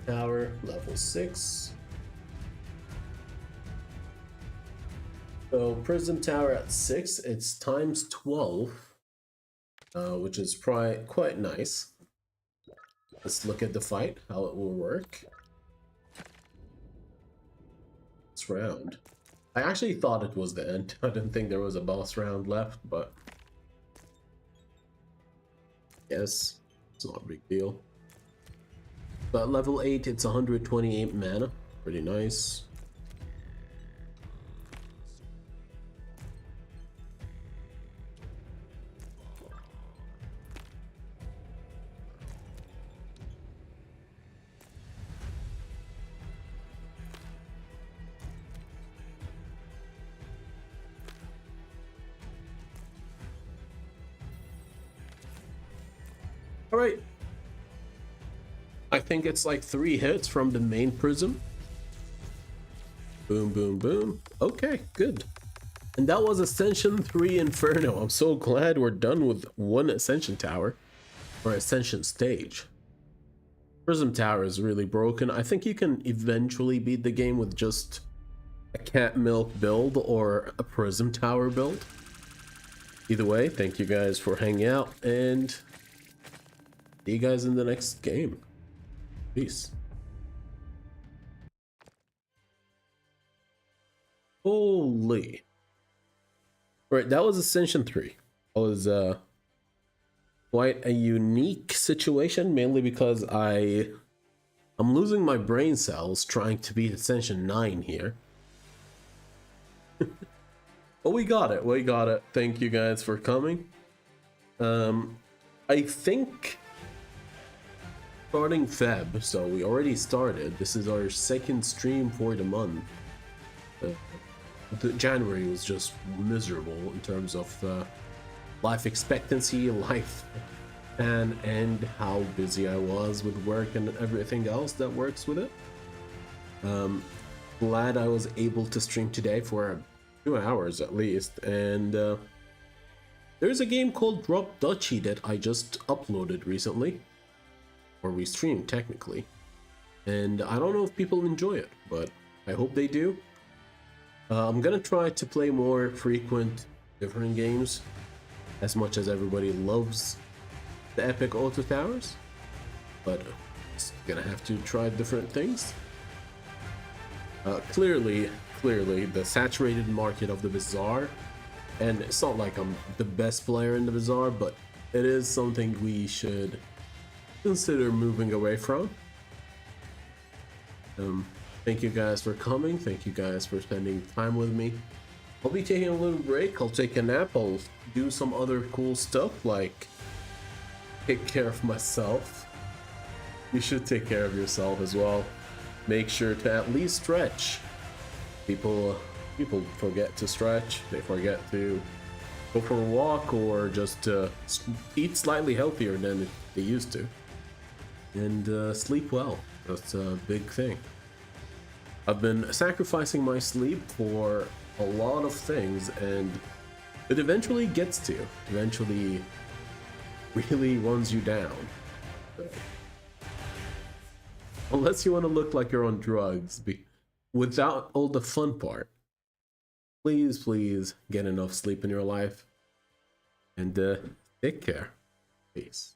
Tower, level 6. So Prism Tower at 6, it's times 12, which is quite nice. Let's look at the fight, how it will work. This round. I actually thought it was the end. I didn't think there was a boss round left, but yes, it's not a big deal. But level 8, it's 128 mana. Pretty nice. All right. I think it's like 3 hits from the main prism. Boom, boom, boom. Okay, good. And that was Ascension 3 Inferno. I'm so glad we're done with one Ascension tower, or Ascension stage. Prism Tower is really broken. I think you can eventually beat the game with just a cat milk build or a Prism Tower build. Either way, thank you guys for hanging out, and see you guys in the next game. Peace. Holy. Right, that was Ascension 3. That was quite a unique situation, mainly because I'm losing my brain cells trying to beat Ascension 9 here. But we got it. We got it. Thank you guys for coming. I think starting Feb, so we already started. This is our second stream for the month. January was just miserable in terms of life expectancy, life, and how busy I was with work and everything else that works with it. Glad I was able to stream today for 2 hours at least, and there's a game called Drop Duchy that I just uploaded recently, or we streamed technically, and I don't know if people enjoy it, but I hope they do. I'm gonna try to play more frequent different games, as much as everybody loves the epic auto towers, but it's gonna have to try different things. Clearly the saturated market of the Bazaar, and it's not like I'm the best player in the Bazaar, but it is something we should consider moving away from. Thank you guys for coming. Thank you guys for spending time with me. I'll be taking a little break. I'll take a nap. I'll do some other cool stuff, like take care of myself. You should take care of yourself as well. Make sure to at least stretch. People forget to stretch. They forget to go for a walk, or just eat slightly healthier than they used to. And sleep well. That's a big thing. I've been sacrificing my sleep for a lot of things, and it eventually gets to you. Eventually really runs you down. Unless you want to look like you're on drugs, without all the fun part. Please get enough sleep in your life, and take care. Peace.